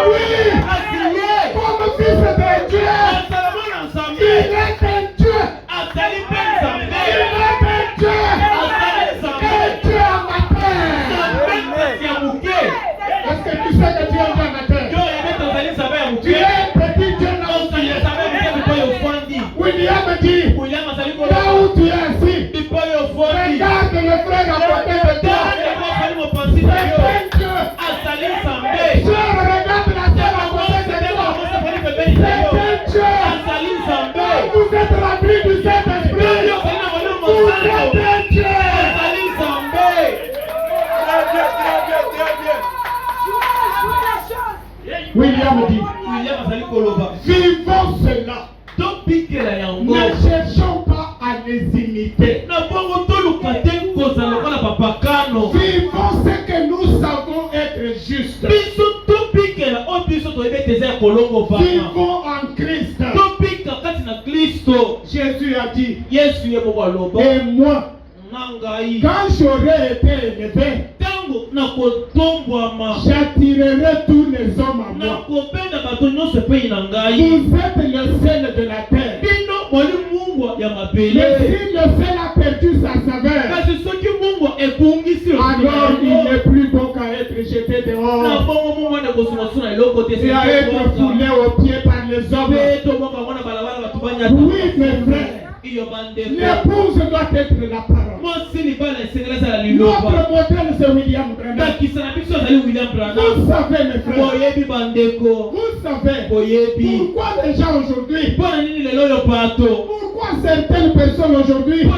S3: lui,
S1: Kasi ye
S3: comme fils de Dieu,
S1: azala mwana nzambe.
S3: il est un Dieu.
S1: Azali mpe
S3: Il
S1: nzambe.
S3: est un Dieu.
S1: Azali nzambe.
S3: Un Dieu en ma terre.
S1: Nzambe kasi ya moke.
S3: Est-ce que tu sais que tu es un Dieu en ma terre?
S1: Yo yebi tozali nzambe ya
S3: Tu
S1: moke.
S3: es un petit Dieu dans
S1: Ozali nzambe ya moke bipo yo ofandi.
S3: William dit,
S1: William azali
S3: là
S1: koloba.
S3: où tu es assis,
S1: Bipo yo ofandi.
S3: regarde le frère à côté de toi.
S1: Tala azali mopanzi na
S3: C'est
S1: yo.
S3: un Dieu.
S1: Azali nzambe.
S3: Sœur, regarde la terre à côté de toi. C'est un Dieu.
S1: Azali nzambe.
S3: Vous êtes remplis du Saint-Esprit.
S1: Yo ozali na molimo
S3: Vous êtes
S1: mosantu.
S3: un Dieu.
S1: Azali nzambe.
S3: William dit,
S1: William azali koloba.
S3: vivons cela.
S1: Tobikela yango.
S3: Ne cherchons pas à les imiter. Vivons ce que nous savons être juste. Vivons en Christ. Jésus a dit, et moi, quand j'aurai été élevé, j'attirerai tous les hommes à moi. Vous êtes le sel de la terre. Mais si le sel a perdu sa saveur, alors il n'est plus bon qu'à être jeté dehors et à être foulé aux pieds par les hommes. Oui, mes frères, l'épouse doit être la parole. Notre modèle, c'est William Branham. Vous savez, mes frères, vous savez pourquoi les gens aujourd'hui, pourquoi certaines personnes aujourd'hui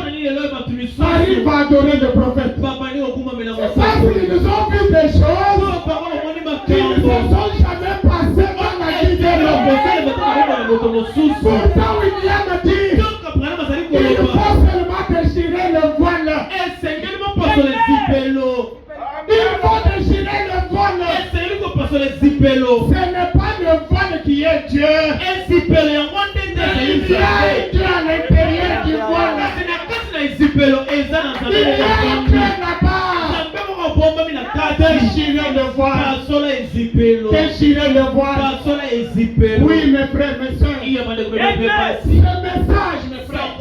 S3: arrivent à adorer le prophète? Parce qu'ils ont vu des choses qui ne se sont jamais passées dans la vie de l'homme. Pourtant, William dit, il faut seulement déchirer le voile. Il faut déchirer le voile. Ce n'est pas le voile qui est Dieu. Il y a Dieu à l'intérieur du voile. Il y a Dieu là-bas. Déchirer le voile. Déchirer le voile. Oui, mes frères, mes soeurs. Ce message, mes frères.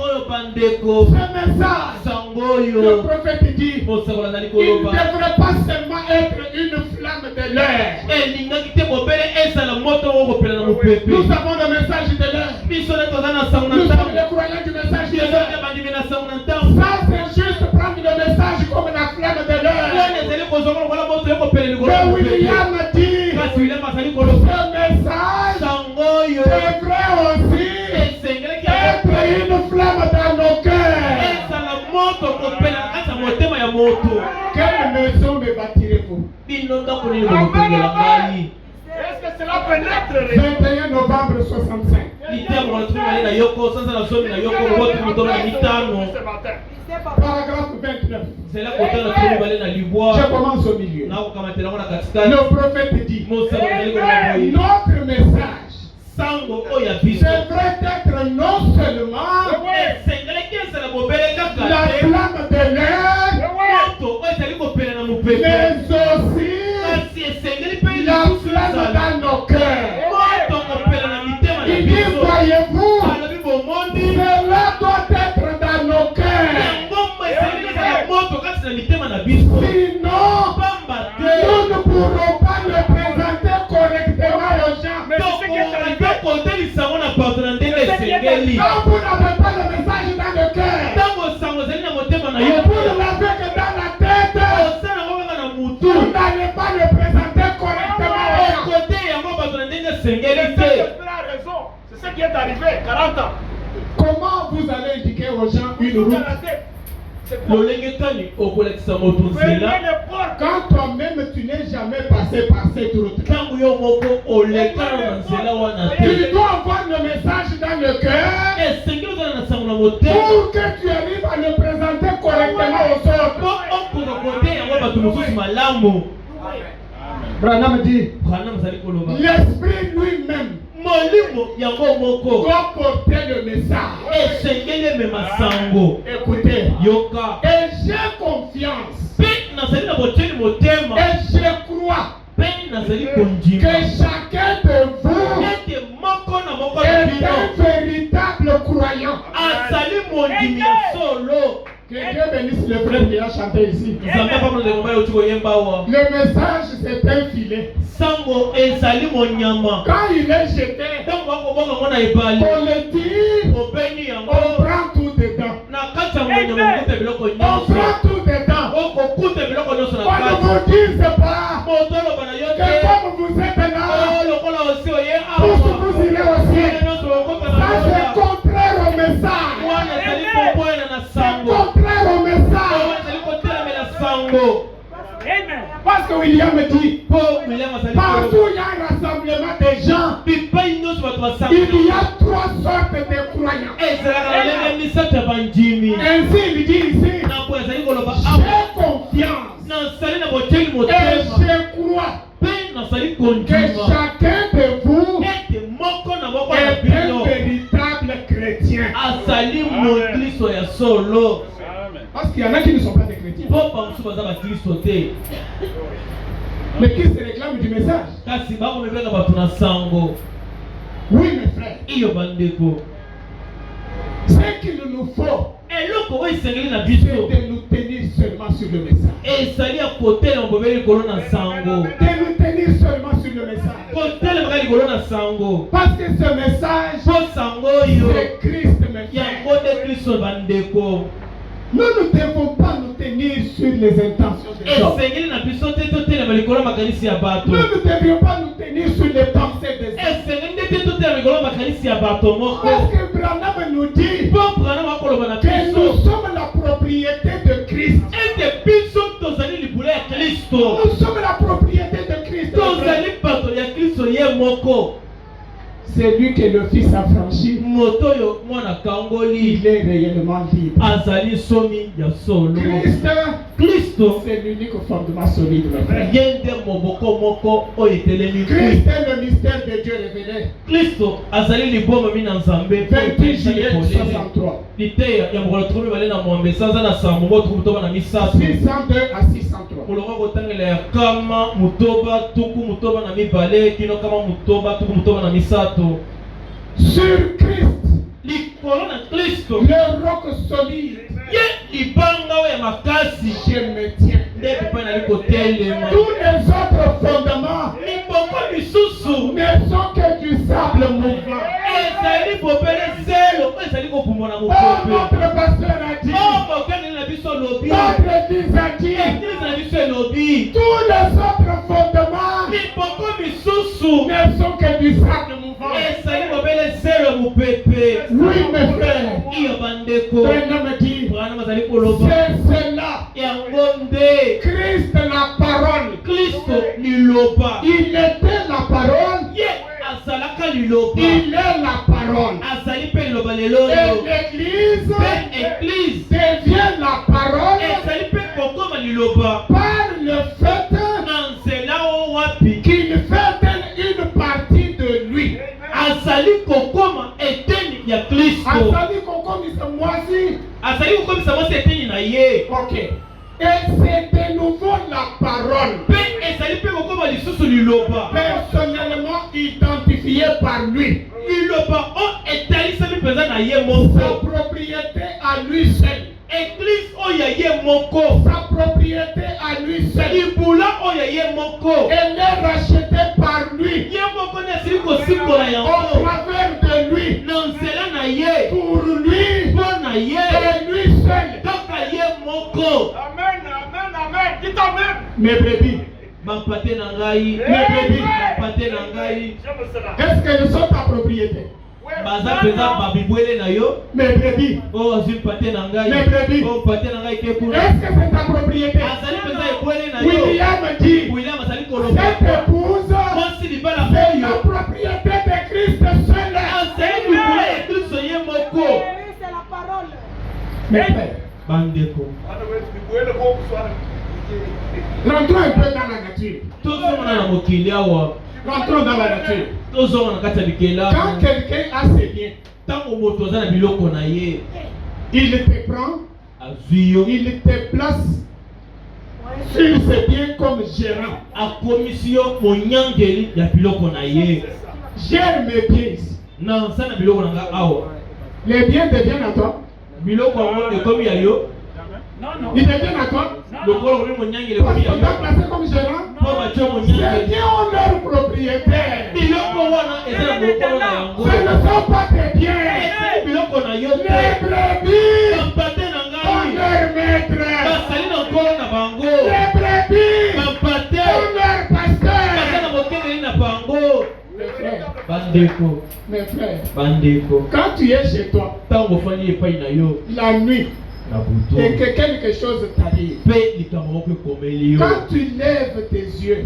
S3: Ce message. Le prophète dit, il ne devrait pas seulement être une flamme de l'air. Nous avons le message de l'air. Nous sommes les croyants du message de l'air. Ça, c'est juste prendre le message comme la flamme de l'air. Mais William dit, ce message devrait aussi être une flamme dans nos cœurs. Quelle maison me bâtirez-vous?
S5: Est-ce que cela pénètre?
S3: 21 novembre 65. Paragraphe 29. Je commence au milieu. Le prophète dit, notre message devrait être non seulement la flamme de l'air, mais aussi la flamme dans nos cœurs. Il dit, voyez-vous, cela doit être dans nos cœurs. Sinon, nous ne pourrons pas le présenter correctement aux gens. Quand vous n'avez pas le message dans le cœur, vous ne l'avez que dans la tête, vous n'allez pas le présenter correctement aux gens.
S5: C'est ce qui est arrivé, 40 ans.
S3: Comment vous allez indiquer aux gens une route quand toi-même tu n'es jamais passé par cette route? Tu dois avoir le message dans le cœur pour que tu arrives à le présenter correctement aux autres. Branham dit, l'esprit lui-même doit porter le message. Écoutez, et j'ai confiance et je crois que chacun de vous est un véritable croyant. Que Dieu bénisse le frère qui a chanté ici. Le message, c'est un filet. Quand il est jeté, on le tire, on prend tout dedans. On prend tout dedans. On ne vous dise pas que comme vous êtes là, tous vous irez au ciel. Ça, c'est contraire au message. C'est contraire au message. Parce que William dit, partout il y a un rassemblement de gens, il y a 3 sortes de croyants. Ainsi il dit ici, j'ai confiance je crois que chacun de vous est un véritable chrétien. Parce qu'il y en a qui ne sont pas des chrétiens. Mais qui se réclament du message? Oui, mes frères. Ce qu'il nous faut, c'est de nous tenir seulement sur le message. De nous tenir seulement sur le message. Parce que ce message, c'est Christ, mes frères. Nous ne devons pas nous tenir sur les intentions des hommes. Nous ne devrions pas nous tenir sur les pensées des hommes. Parce que Branham nous dit que nous sommes la propriété de Christ. Nous sommes la propriété de Christ. C'est lui que le Fils a franchi. Il est réellement libre. Christ, c'est l'unique fondement solide. Christ est le mystère de Dieu révélé. 28 juillet 63. 602 à 603. Sur Christ, le roc solide, je me tiens. Tous les autres fondements ne sont que du sable mouvant. Oh, notre pasteur a dit, notre église a dit, tous les autres fondements ne sont que du sable mouvant. Oui, mes frères, Branham dit, c'est cela. Christ la parole. Il était la parole. Il est la parole. Et l'église devient la parole par le fait qu'il fait une partie de lui. Asali kokoma c'est moi. Ok. Et c'est de nouveau la parole. Personnellement identifié par lui. Sa propriété à lui seul. Sa propriété à lui seul. Elle est rachetée par lui. Au travers de lui. Pour lui. Et lui seul. Amen. Dites amen. Mes brebis. Est-ce qu'elles sont ta propriété? Mes brebis. Mes brebis. Est-ce que c'est ta propriété? William dit, cette épouse, c'est la propriété de Christ seul.
S5: C'est la parole.
S3: Mes frères, rentrons un peu dans la nature. Rentrons dans la nature. Quand quelqu'un a ses biens, il te prend, il te place sur ses biens comme gérant. Gère mes biens ici. Les biens deviennent à toi.
S5: Non.
S3: Ils deviennent à toi. Parce qu'on t'a placé comme gérant. Les biens ont leur propriétaire. Ce ne sont pas tes biens. Les brebis ont leur maître. Les brebis ont leur pasteur. Mes frères, quand tu es chez toi, la nuit, et que quelque chose t'arrive, quand tu lèves tes yeux,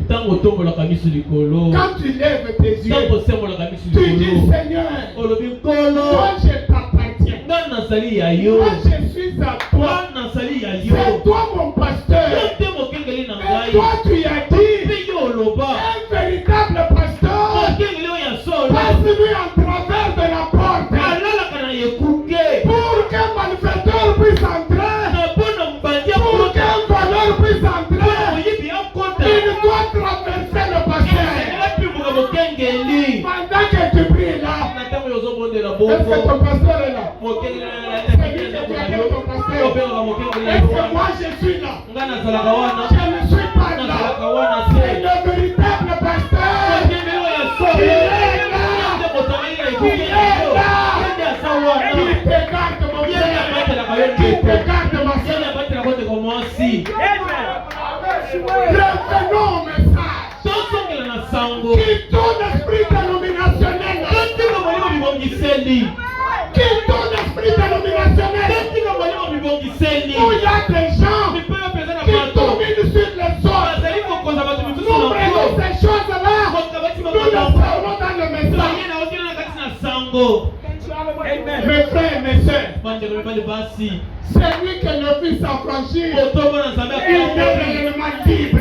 S3: tu dis Seigneur, moi je t'appartiens, moi je suis à toi, c'est toi mon pasteur, et toi tu Est-ce que ton pasteur est là? Est-ce que moi je suis là? Je ne suis pas là. C'est le véritable pasteur qui est là. Qui est là. Qui te garde mon frère. Qui te garde ma soeur. Revenons au message. Qui ton esprit dénominationnel. Qui ton esprit dénominationnel. Où il y a des gens qui dominent sur les autres. Nous prenons ces choses-là. Nous les parlons dans le message. Mes frères et mes sœurs, celui que le Fils a franchi, il est réellement libre.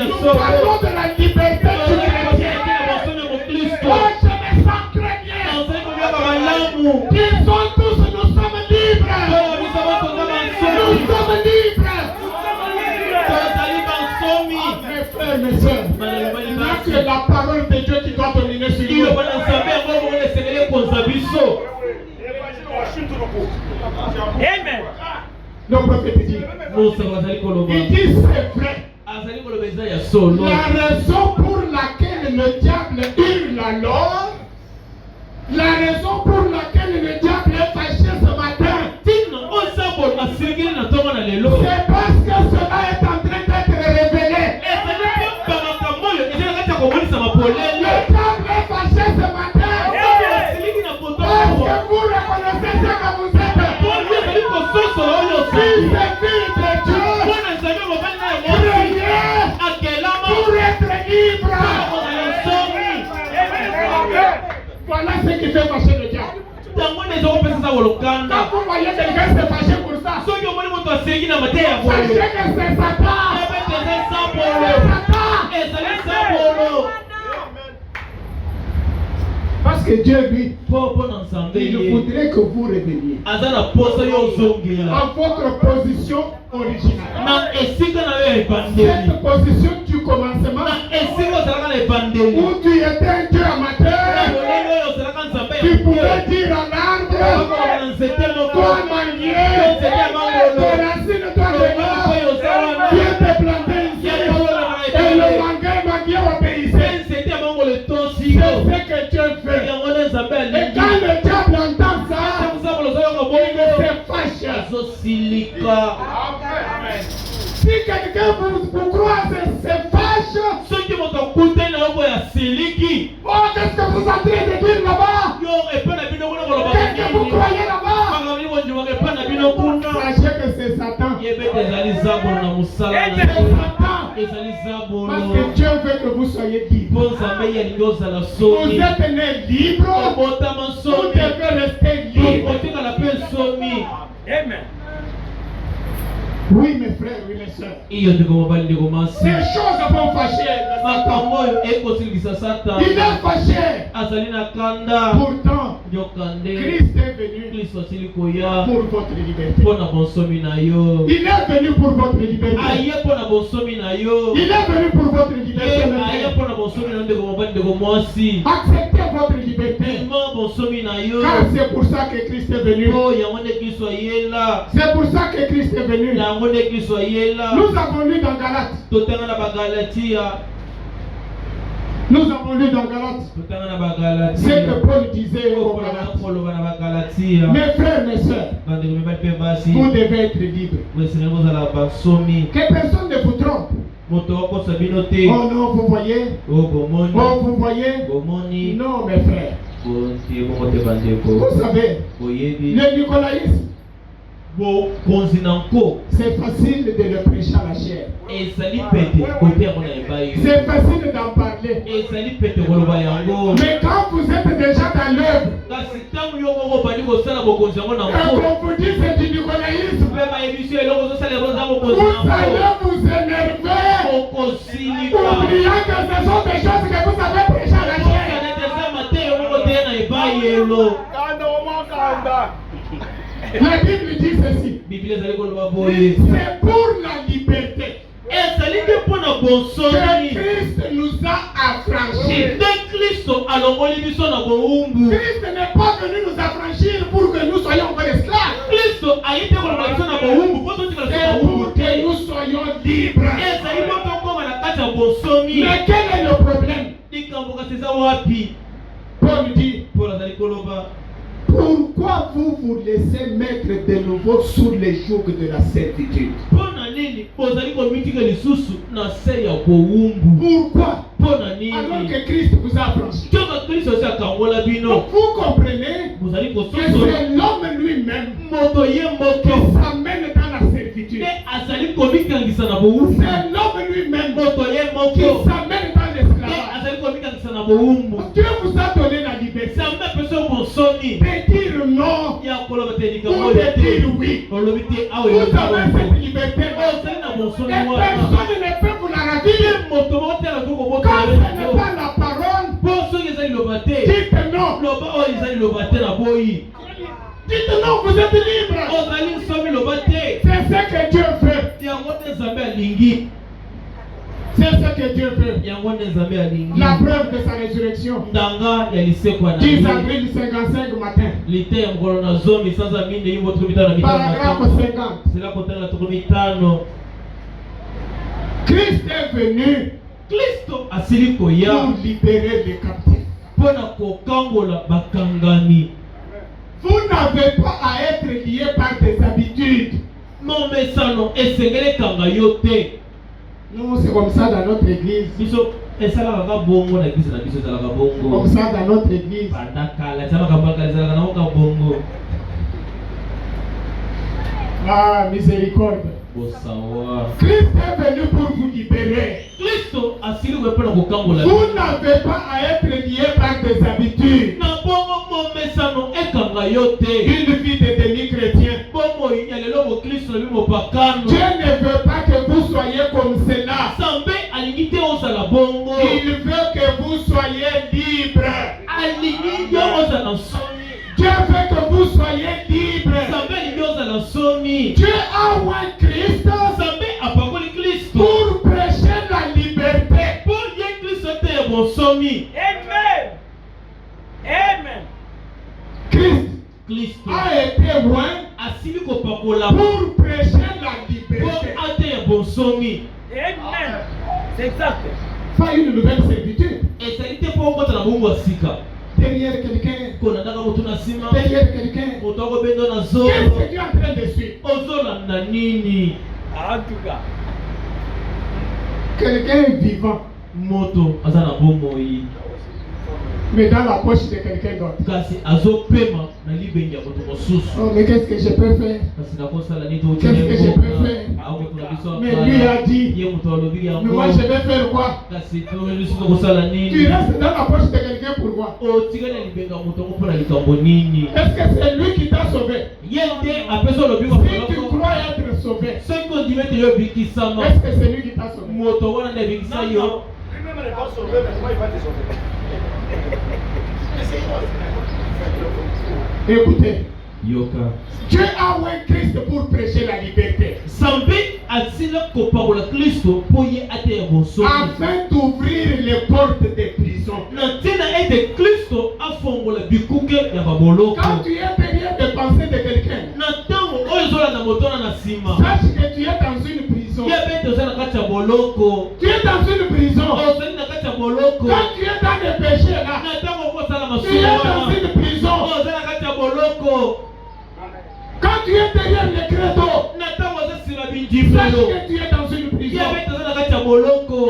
S3: Nous parlons de la liberté du chrétien. Oh, je me sens chrétien. Ils sont tous, nous sommes libres. Nous sommes libres. Mes frères et mes sœurs, il n'y a que la parole de Dieu qui doit dominer sur nous.
S5: Amen.
S3: Le prophète dit, il dit c'est vrai. La raison pour laquelle le diable hurle alors, la raison pour laquelle le diable est fâché ce matin, c'est parce que cela est en train d'être révélé. Le diable est fâché ce matin parce que vous reconnaissez ce que vous êtes. Fils et filles de Dieu, pour être libre. Voilà ce qui fait fâcher le diable. Quand vous voyez quelqu'un se fâcher pour ça, sachez que c'est Satan. Parce que Dieu, lui, il voudrait que vous reveniez à votre position originale. Cette position du commencement, où tu étais un Dieu amateur, tu pouvais dire à l'arbre, toi manier, ton racine, toi le mort, Dieu te plantait ici, et le manguier obéissait. C'est ce que Dieu fait. Et quand le diable entend ça, il se fâche. Si quelqu'un vous croise et se fâche, oh, qu'est-ce que vous êtes en train de dire là-bas? Qu'est-ce que vous croyez là-bas? Sachez que c'est Satan. Parce que Dieu veut que vous soyez libres. Vous êtes nés libres. Vous devez rester libres.
S5: Amen.
S3: Oui, mes frères, oui, mes sœurs. Ces choses vont fâcher Satan. Il est fâché. Pourtant, Christ est venu pour votre liberté. Il est venu pour votre liberté. Il est venu pour votre liberté. Acceptez votre liberté. Car c'est pour ça que Christ est venu. C'est pour ça que Christ est venu. Nous avons lu dans Galates. Nous avons lu dans Galates ce que Paul disait aux Galates. Mes frères, mes sœurs, vous devez être libres. Que personne ne vous trompe. Oh non, vous voyez? Oh, vous voyez? Non, mes frères. Vous savez, le nicolaïsme, c'est facile de le prêcher à la chair. C'est facile d'en parler. Mais quand vous êtes déjà dans l'œuvre, quand on vous dit c'est du nicolaïsme, vous allez vous énerver, oubliant que ce sont des choses que vous avez prêchées à la chair. La Bible dit ceci. C'est pour la liberté que Christ nous a affranchis. Christ n'est pas venu nous affranchir pour que nous soyons encore esclaves. C'est pour que nous soyons libres. Mais quel est le problème? Paul dit, pourquoi vous vous laissez mettre de nouveau sous les jougs de la servitude? Pourquoi? Alors que Christ vous a affranchi. Donc vous comprenez que c'est l'homme lui-même qui s'amène dans la servitude. C'est l'homme lui-même qui s'amène dans l'esclavage. Dieu vous a donné la liberté de dire non ou de dire oui. Vous avez cette liberté. Et personne ne peut vous la ravir. Quand ce n'est pas la parole, dites non. Dites non, vous êtes libre. C'est ce que Dieu veut. C'est ce que Dieu veut. La preuve de sa résurrection. 10 avril 55 matin. Paragraphe 50. Christ est venu pour libérer les captifs. Vous n'avez pas à être lié par des habitudes. Nous, c'est comme ça dans notre église. Comme ça dans notre église. Ah, miséricorde. Christ est venu pour vous libérer. Vous n'avez pas à être lié par des habitudes. Une vie de délit chrétien. Dieu ne veut pas que vous soyez comme cela. Il veut que vous soyez libres. Dieu veut que vous soyez libres. Dieu a oint Christ pour prêcher la liberté.
S5: Amen.
S3: Christ a été oint pour prêcher la liberté.
S5: Amen. C'est exact.
S3: Pas une nouvelle servitude. Derrière quelqu'un. Derrière quelqu'un. Qu'est-ce que tu es en train de suivre?
S5: En tout cas.
S3: Quelqu'un est vivant. Mais dans la poche de quelqu'un d'autre. Oh, mais qu'est-ce que je peux faire? Qu'est-ce que je peux faire? Mais lui a dit. Mais moi je vais faire quoi? Tu restes dans la poche de quelqu'un pour quoi? Est-ce que c'est lui qui t'a sauvé? Si tu crois être sauvé, est-ce que c'est lui qui t'a sauvé?
S5: Lui-même n'est pas sauvé, mais comment il va te sauver?
S3: Écoutez, Dieu a oint Christ pour prêcher la liberté. Afin d'ouvrir les portes des prisons. Quand tu es derrière des pensées de quelqu'un, sache que tu es dans une prison. Tu es dans une prison. Quand tu es dans les péchés là, tu es dans une prison. Quand tu es derrière les créneaux, sache que tu es dans une prison.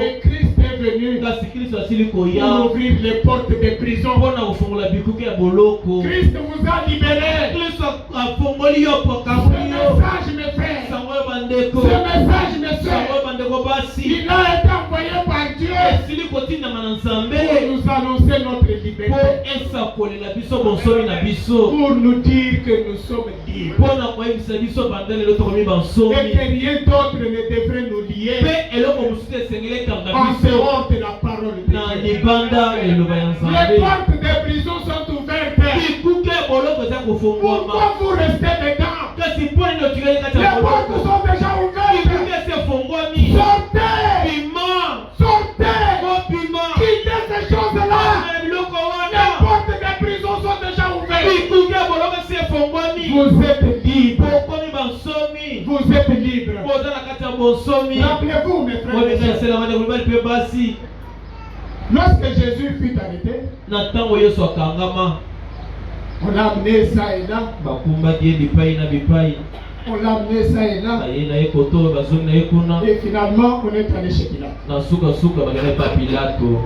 S3: Et Christ est venu pour ouvrir les portes des prisons. Christ vous a libéré. Ce message, mes frères, il a été envoyé par Dieu pour nous annoncer notre liberté. Pour nous dire que nous sommes libres. Et que rien d'autre ne devrait nous lier en dehors de la parole de Dieu. Les portes des prisons sont ouvertes. Pourquoi vous restez dedans? Les portes sont déjà ouvertes. Sortez! Sortez! Quittez ces choses-là! Vous êtes libre.
S4: Okomi bansomi.
S3: Vous êtes libre.
S4: Boza na kati ya bonsomi.
S3: Rappelez-vous, mes frères et
S4: Wabeka
S3: sœurs,
S4: sela wale kulibali pe basi.
S3: lorsque Jésus fut arrêté,
S4: Na tango Yesu akangama.
S3: on l'a amené ça et là,
S4: Bakumbaki ye bipai na bipai.
S3: on l'a amené ça et là,
S4: Aye na ye koto bazongi na ye kuna.
S3: et finalement, on est allé chez Pilate.
S4: Na suka bakenda pa Pilato.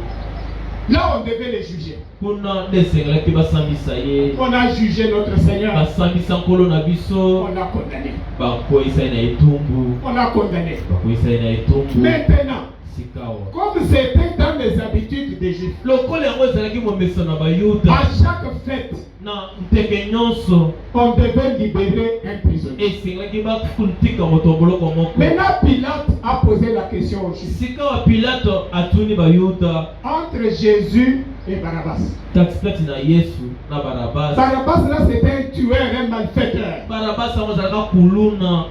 S3: Là, on devait les juger.
S4: Kuna nde esengelaki basambisa ye.
S3: On a jugé notre Seigneur.
S4: Basambisa nkolo na biso.
S3: On l'a condamné.
S4: Bakweyisa ye na etumbu.
S3: On l'a condamné.
S4: Bakweyisa ye na etumbu.
S3: Maintenant,
S4: Sikawa.
S3: comme c'était dans les habitudes des Juifs,
S4: Lokola yango ezalaki momesa na bayuda.
S3: à chaque fête,
S4: Na nteke nyonso.
S3: on devait libérer un prisonnier.
S4: Esengelaki bakutika moto boloko moko.
S3: Maintenant, Pilate a posé la question aux Juifs
S4: Sikawa Pilato atuni bayuda.
S3: entre Jésus et Barabbas.
S4: Katikati na Yesu na Barabas.
S3: Barabbas, là, c'était un tueur, un malfaiteur.
S4: Barabas yango ezalaka kuluna.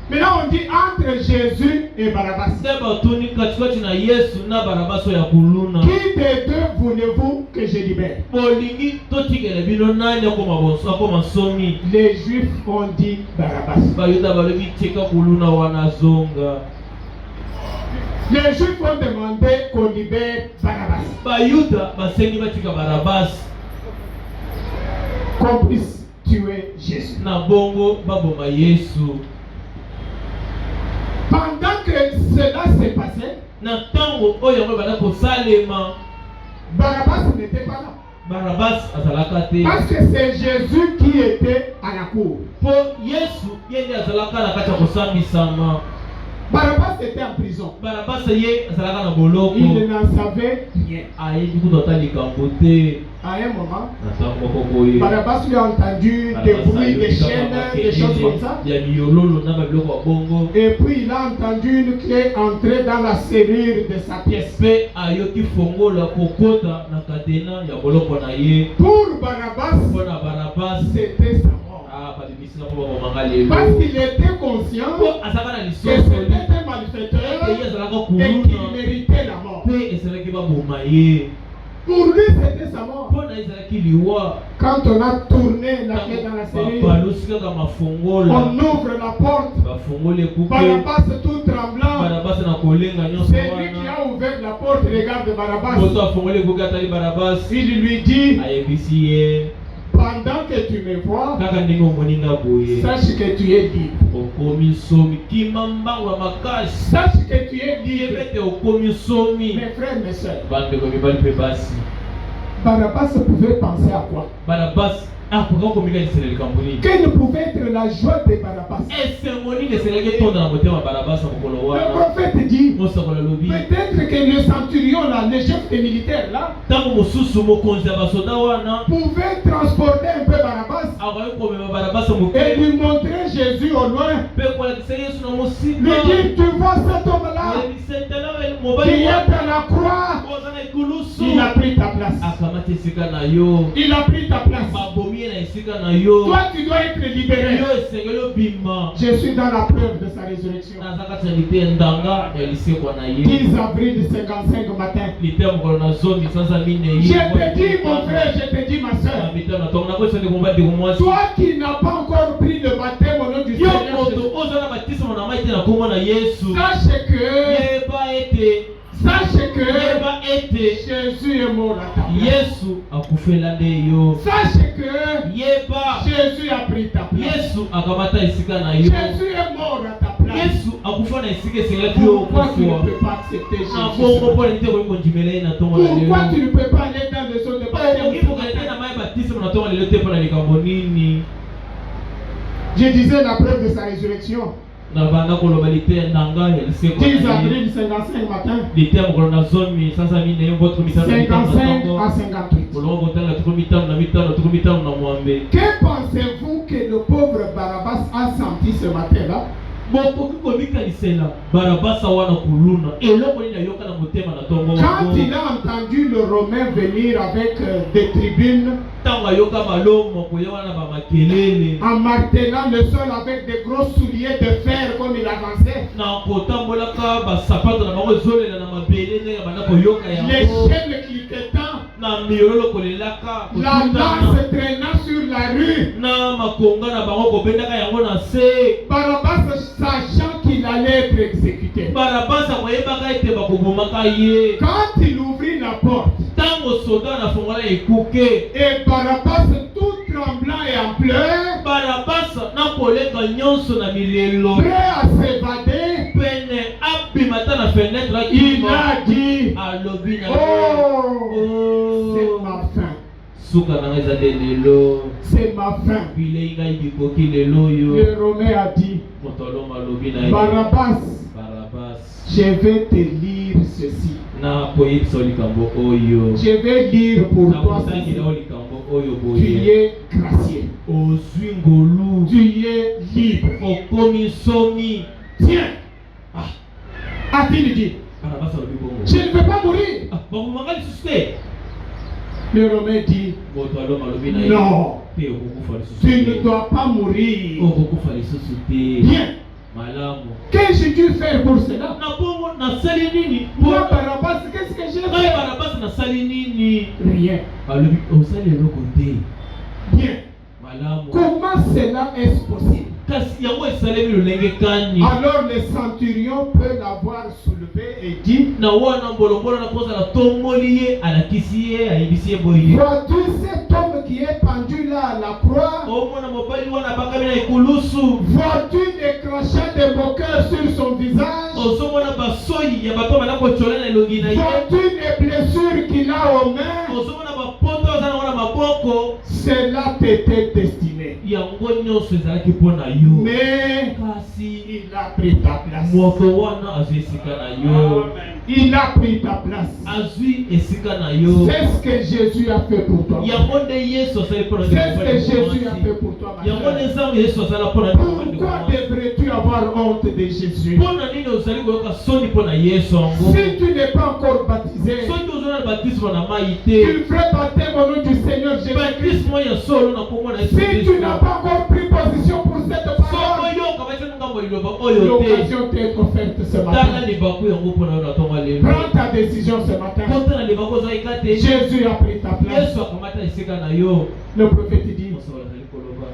S3: Maintenant, on dit entre Jésus et Barabbas.
S4: Nde batuni katikati na Yesu na Barabas oyo ya kuluna.
S3: Qui des deux voulez-vous que je libère?
S4: Bolingi totikela bino nani akoma bonso akoma nsomi.
S3: Les Juifs ont dit Barabbas.
S4: Bayuda balobi tika kuluna wana zonga.
S3: Les Juifs ont demandé qu'on libère Barabbas.
S4: Bayuda basengi batika Barabas.
S3: Qu'on puisse tuer Jésus.
S4: Na bongo baboma Yesu.
S3: Pendant que cela s'est passé,
S4: Na tango oyo yango bana kosalema.
S3: Barabbas n'était pas là.
S4: Barabas azalaka te.
S3: Parce que c'est Jésus qui était à la cour.
S4: Po Yesu ye nde azalaka na kati ya kosambisama.
S3: Barabbas était en prison.
S4: Barabas ye azalaka na boloko.
S3: Il n'en savait rien.
S4: Ayebi kuta ata likambo te.
S3: À un moment,
S4: Na tango moko boye.
S3: Barabbas lui a entendu des bruits, des chaînes, des choses comme ça.
S4: Ya miyololo na babiloko ya bongo.
S3: Et puis il a entendu une clé entrer dans la serrure de sa pièce.
S4: Pe ayoki fongola kokota na katena ya boloko na ye.
S3: Pour Barabbas,
S4: Mpona Barabas.
S3: c'était sa mort.
S4: Ah, babibisi na po babomanga lelo.
S3: Parce qu'il était conscient
S4: Po azalaka na
S3: que
S4: lisoso.
S3: c'était un
S4: Ye
S3: malfaiteur
S4: azalaka
S3: et
S4: kuluna.
S3: qu'il méritait la mort.
S4: Pe esalaki baboma ye.
S3: Pour lui, c'était sa mort.
S4: Mpona ezalaki liwa.
S3: Quand on a tourné la clé dans la serrure,
S4: Balosi kaka mafongola.
S3: on ouvre la porte.
S4: Bafongoli ekupe.
S3: Barabbas tout tremblant.
S4: Barabas na kolenga nyonso
S3: C'est lui qui
S4: wana.
S3: a ouvert la porte. Regarde Barabbas.
S4: Moto afongoli ekuke atali Barabas.
S3: Il lui dit,
S4: Ayebisi ye.
S3: pendant que tu me vois,
S4: Kaka ndenge omoni nga boye.
S3: sache que tu es libre.
S4: Okomi somi. Kima mbango ya makasi.
S3: Sache que tu es libre.
S4: Yebete okomi somi.
S3: Mes frères, mes soeurs,
S4: Bandeko mibali mpe basi.
S3: Barabbas pouvait penser à quoi?
S4: Barabas akoka komika lisele likambo nini?
S3: Quelle pouvait être la joie de Barabbas?
S4: Esengo nini eselaki etonda na motema Barabas na mokolo
S3: Le
S4: wana?
S3: prophète dit,
S4: Mosakola lobi.
S3: peut-être que le centurion là, le chef des militaires là,
S4: Ntango mosusu mokonzi ya basoda wana
S3: pouvait transporter un peu Barabbas
S4: akoki komema Barabas
S3: et
S4: moke.
S3: lui montrer Jésus au loin.
S4: Mpe kolakisa Yesu na
S3: Lui
S4: mosika.
S3: dit, tu vois cet homme-là
S4: Ebisetela
S3: qui
S4: mobali
S3: est
S4: wana
S3: à la croix,
S4: oza na ekulusu.
S3: il a pris ta place.
S4: Akamati esika na yo.
S3: Il a pris ta place.
S4: Babomi ye na esika na yo.
S3: Toi, tu dois être libéré.
S4: Yo esengeli obima.
S3: Je suis dans la preuve de sa résurrection.
S4: Naza kati ya lite ndanga ya lisekwa na ye.
S3: 10 avril 55 matin.
S4: Lite ya mokolo na zomi sanza mine ye.
S3: Je te dis, mon frère, je te dis, ma soeur, toi qui n'as pas encore pris le baptême au nom du Seigneur Jésus, sache que Jésus est mort à ta place. Sache que Jésus a pris ta place. Jésus est mort à ta place. Pourquoi tu ne peux pas accepter Jésus? Pourquoi tu ne peux pas aller dans le son de baptême? Je disais la preuve de sa résurrection. 10 avril 55 matin. 55 à 58. Que pensez-vous que le pauvre Barabbas a senti ce matin-là?
S4: Quand
S3: il a entendu le Romain venir avec des tribunes, en martelant le sol avec des gros souliers de fer comme il avançait, les chaînes cliquetant, na miololo kolelaka
S1: La lance traînant sur la rue.
S3: na makonga na bango kobendaka yango na se.
S1: Barabbas sachant qu'il allait être exécuté.
S3: Barabas akoyebaka ete bakobomaka ye.
S1: Quand il ouvrit la porte,
S3: Tango soda na fongola ekuke.
S1: et Barabbas tout tremblant et en pleurs,
S3: Barabas na koleka nyonso na milelo.
S1: prêt à s'évader,
S3: Pene abimata na fenêtre
S1: il a dit,
S3: alobi na
S1: oh, c'est ma fin.
S3: suka na eza lelo.
S1: C'est ma fin.
S3: Bilei ngai bikoki lelo yo.
S1: Le Romain a dit,
S3: Moto aloma alobi na ye.
S1: Barabbas,
S3: Barabas
S1: je vais te lire ceci.
S3: na koyebisa likambo oyo.
S1: Je vais lire pour
S3: Na
S1: toi
S3: kotangi
S1: ceci.
S3: na likambo oyo
S1: Tu
S3: boye.
S1: es gracié.
S3: Ozwi ngolu.
S1: Tu es libre.
S3: Okomi somi.
S1: Tiens,
S3: Ah,
S1: a-t-il dit,
S3: Barabas alobi bongo.
S1: je ne veux pas mourir.
S3: Ah, bakomaka lisusu te.
S1: Le Romain dit,
S3: Moto aloma alobi na ye.
S1: non,
S3: Te okokufa lisusu
S1: tu ne
S3: te.
S1: dois pas mourir.
S3: Okokufa lisusu te.
S1: Bien,
S3: Malamu.
S1: qu'ai-je dû faire pour cela?
S3: Na bongo nasali nini?
S1: Moi, Barabbas, qu'est-ce que j'ai
S3: Ngai
S1: fait?
S3: Barabas nasali nini?
S1: Rien.
S3: Alobi osali eloko te.
S1: Bien.
S3: Malamu.
S1: Comment cela est-ce possible?
S3: Kasi yango esalemi lolenge kani.
S1: Alors le centurion peut l'avoir soulevé et dit,
S3: Na wana mbolombolo na kozala tomboli ye alakisi ye ayebisi ye boye.
S1: vois-tu cet homme qui est pendu là à la croix?
S3: Omona mobali wana bakami na ekulusu.
S1: Vois-tu les crachats de moqueur sur son visage?
S3: Ozomona basoyi ya bato bana kochola na elongi na ye.
S1: Vois-tu les blessures qu'il a aux mains?
S3: Ozomona bapoto aza na wana maboko.
S1: Cela t'était destiné.
S3: Yango nyonso ezalaki mpo na yo.
S1: Mais
S3: Kasi
S1: il a pris ta place.
S3: moto wana azwi esika na yo.
S1: Il a pris ta place.
S3: Azwi esika na yo.
S1: C'est ce que Jésus a fait pour toi.
S3: Yango nde Yesu asali mpo na
S1: C'est ce que Jésus a fait pour toi, ma
S3: yango nde
S1: frère.
S3: nzambe Yesu asala mpo na
S1: Pourquoi devrais-tu avoir honte de Jésus?
S3: mpo na nini ozali koyoka soni mpo na Yesu yango?
S1: Si tu n'es pas encore baptisé,
S3: Soki ozona na baptisme na mai te.
S1: tu ferais baptême au nom du Seigneur Jésus.
S3: Baptisme ya solo na kombo na Yesu
S1: Si
S3: Kristo.
S1: tu n'as pas encore pris position pour cette
S3: Soko
S1: parole,
S3: yoka basi ngambo liloba oyo te.
S1: l'occasion t'est offerte ce
S3: Tala
S1: matin.
S3: libaku yango mpo na yo na tonga lelo.
S1: Prends ta décision ce matin.
S3: Kota na libaku ozalika te.
S1: Jésus a pris ta place.
S3: Yesu akamata esika na yo.
S1: Le prophète dit,
S3: Moso bazali koloba.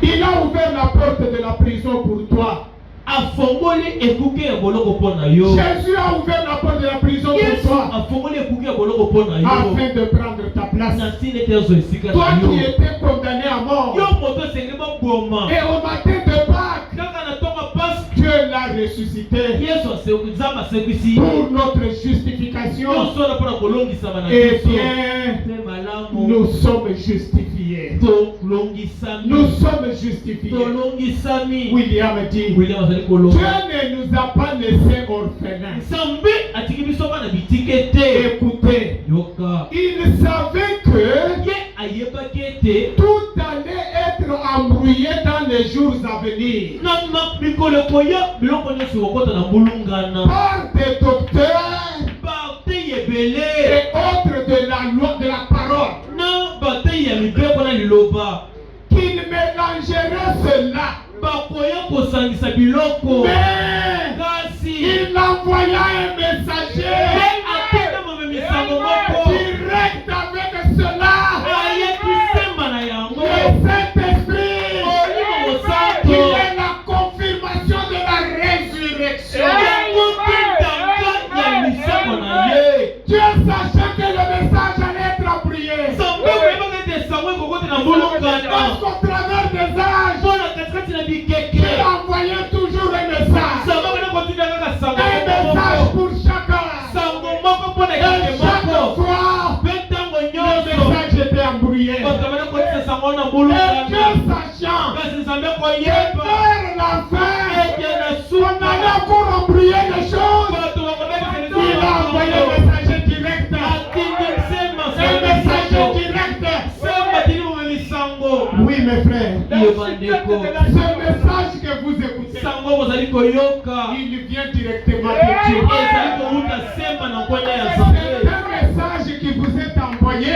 S1: il a ouvert la porte de la prison pour toi.
S3: Afongoli ekuke ya boloko mpo na yo.
S1: Jésus a ouvert la porte de la prison pour
S3: Yesu
S1: toi
S3: afongoli ekuke ya boloko mpo na yo.
S1: afin de prendre ta place.
S3: Na ntina ete ozo esika
S1: Toi
S3: na yo.
S1: qui étais condamné à mort,
S3: Yo moto esengeli baboma.
S1: et au matin de Pâques,
S3: Kaka na tonga pasi.
S1: Dieu l'a ressuscité
S3: Yesu asekwi nzambe asekwisi ye.
S1: pour notre justification.
S3: Nyonso wana mpo na kolongisama na
S1: Eh
S3: biso.
S1: bien,
S3: Mpe malamu.
S1: nous sommes justifiés.
S3: Tolongisami.
S1: Nous sommes justifiés.
S3: Tolongisami.
S1: William dit,
S3: William azali
S1: Dieu
S3: koloba.
S1: ne nous a pas laissés orphelins.
S3: Nzambe atiki biso bana bitike te.
S1: Écoutez,
S3: Yoka.
S1: il savait que
S3: Ye ayebaki ete.
S1: tout allait être embrouillé dans les jours à venir
S3: Na mikolo koya biloko nyonso kokota na mbulungana.
S1: par des docteurs
S3: Bate yebele.
S1: et autres de la loi de la parole
S3: Na bate ya mibeko na liloba.
S1: qu'il mélangerait cela.
S3: Bakoya kosangisa biloko.
S1: Mais
S3: Kasi.
S1: il envoya un messager
S3: Ateka mamemisango moko.
S1: direct avec cela.
S3: Ayekisema na yango.
S1: Le Saint-Esprit
S3: Molimo mosanto.
S1: qui est la confirmation de la résurrection.
S3: Yango bintanga ya misako na ye.
S1: Dieu sachant que le message allait être embrouillé.
S3: Nzambe oyebaka ete sango ekokota na mbulungana.
S1: Parce qu'au travers des âges,
S3: Mpo na katikati na bikeke.
S1: il envoyait toujours un message.
S3: Sango bana kotinda kaka sango
S1: Un message
S3: moko.
S1: pour chacun.
S3: Sango moko mpo na
S1: Et
S3: keke
S1: chaque
S3: moko.
S1: fois,
S3: Mpe ntango
S1: le
S3: nyonso.
S1: message était embrouillé.
S3: Bato bana kotisa sango na
S1: Et
S3: mbulungana.
S1: Dieu sachant
S3: Kasi Nzambe
S1: que
S3: koyeba.
S1: vers la fin,
S3: Ete na
S1: on
S3: suna.
S1: allait encore embrouiller les choses.
S3: Bato bakobebisa
S1: Il a envoyé un messager direct. Un messager direct. Oui, mes frères. Ce message que vous écoutez, il vient directement de Dieu. C'est un message qui vous est envoyé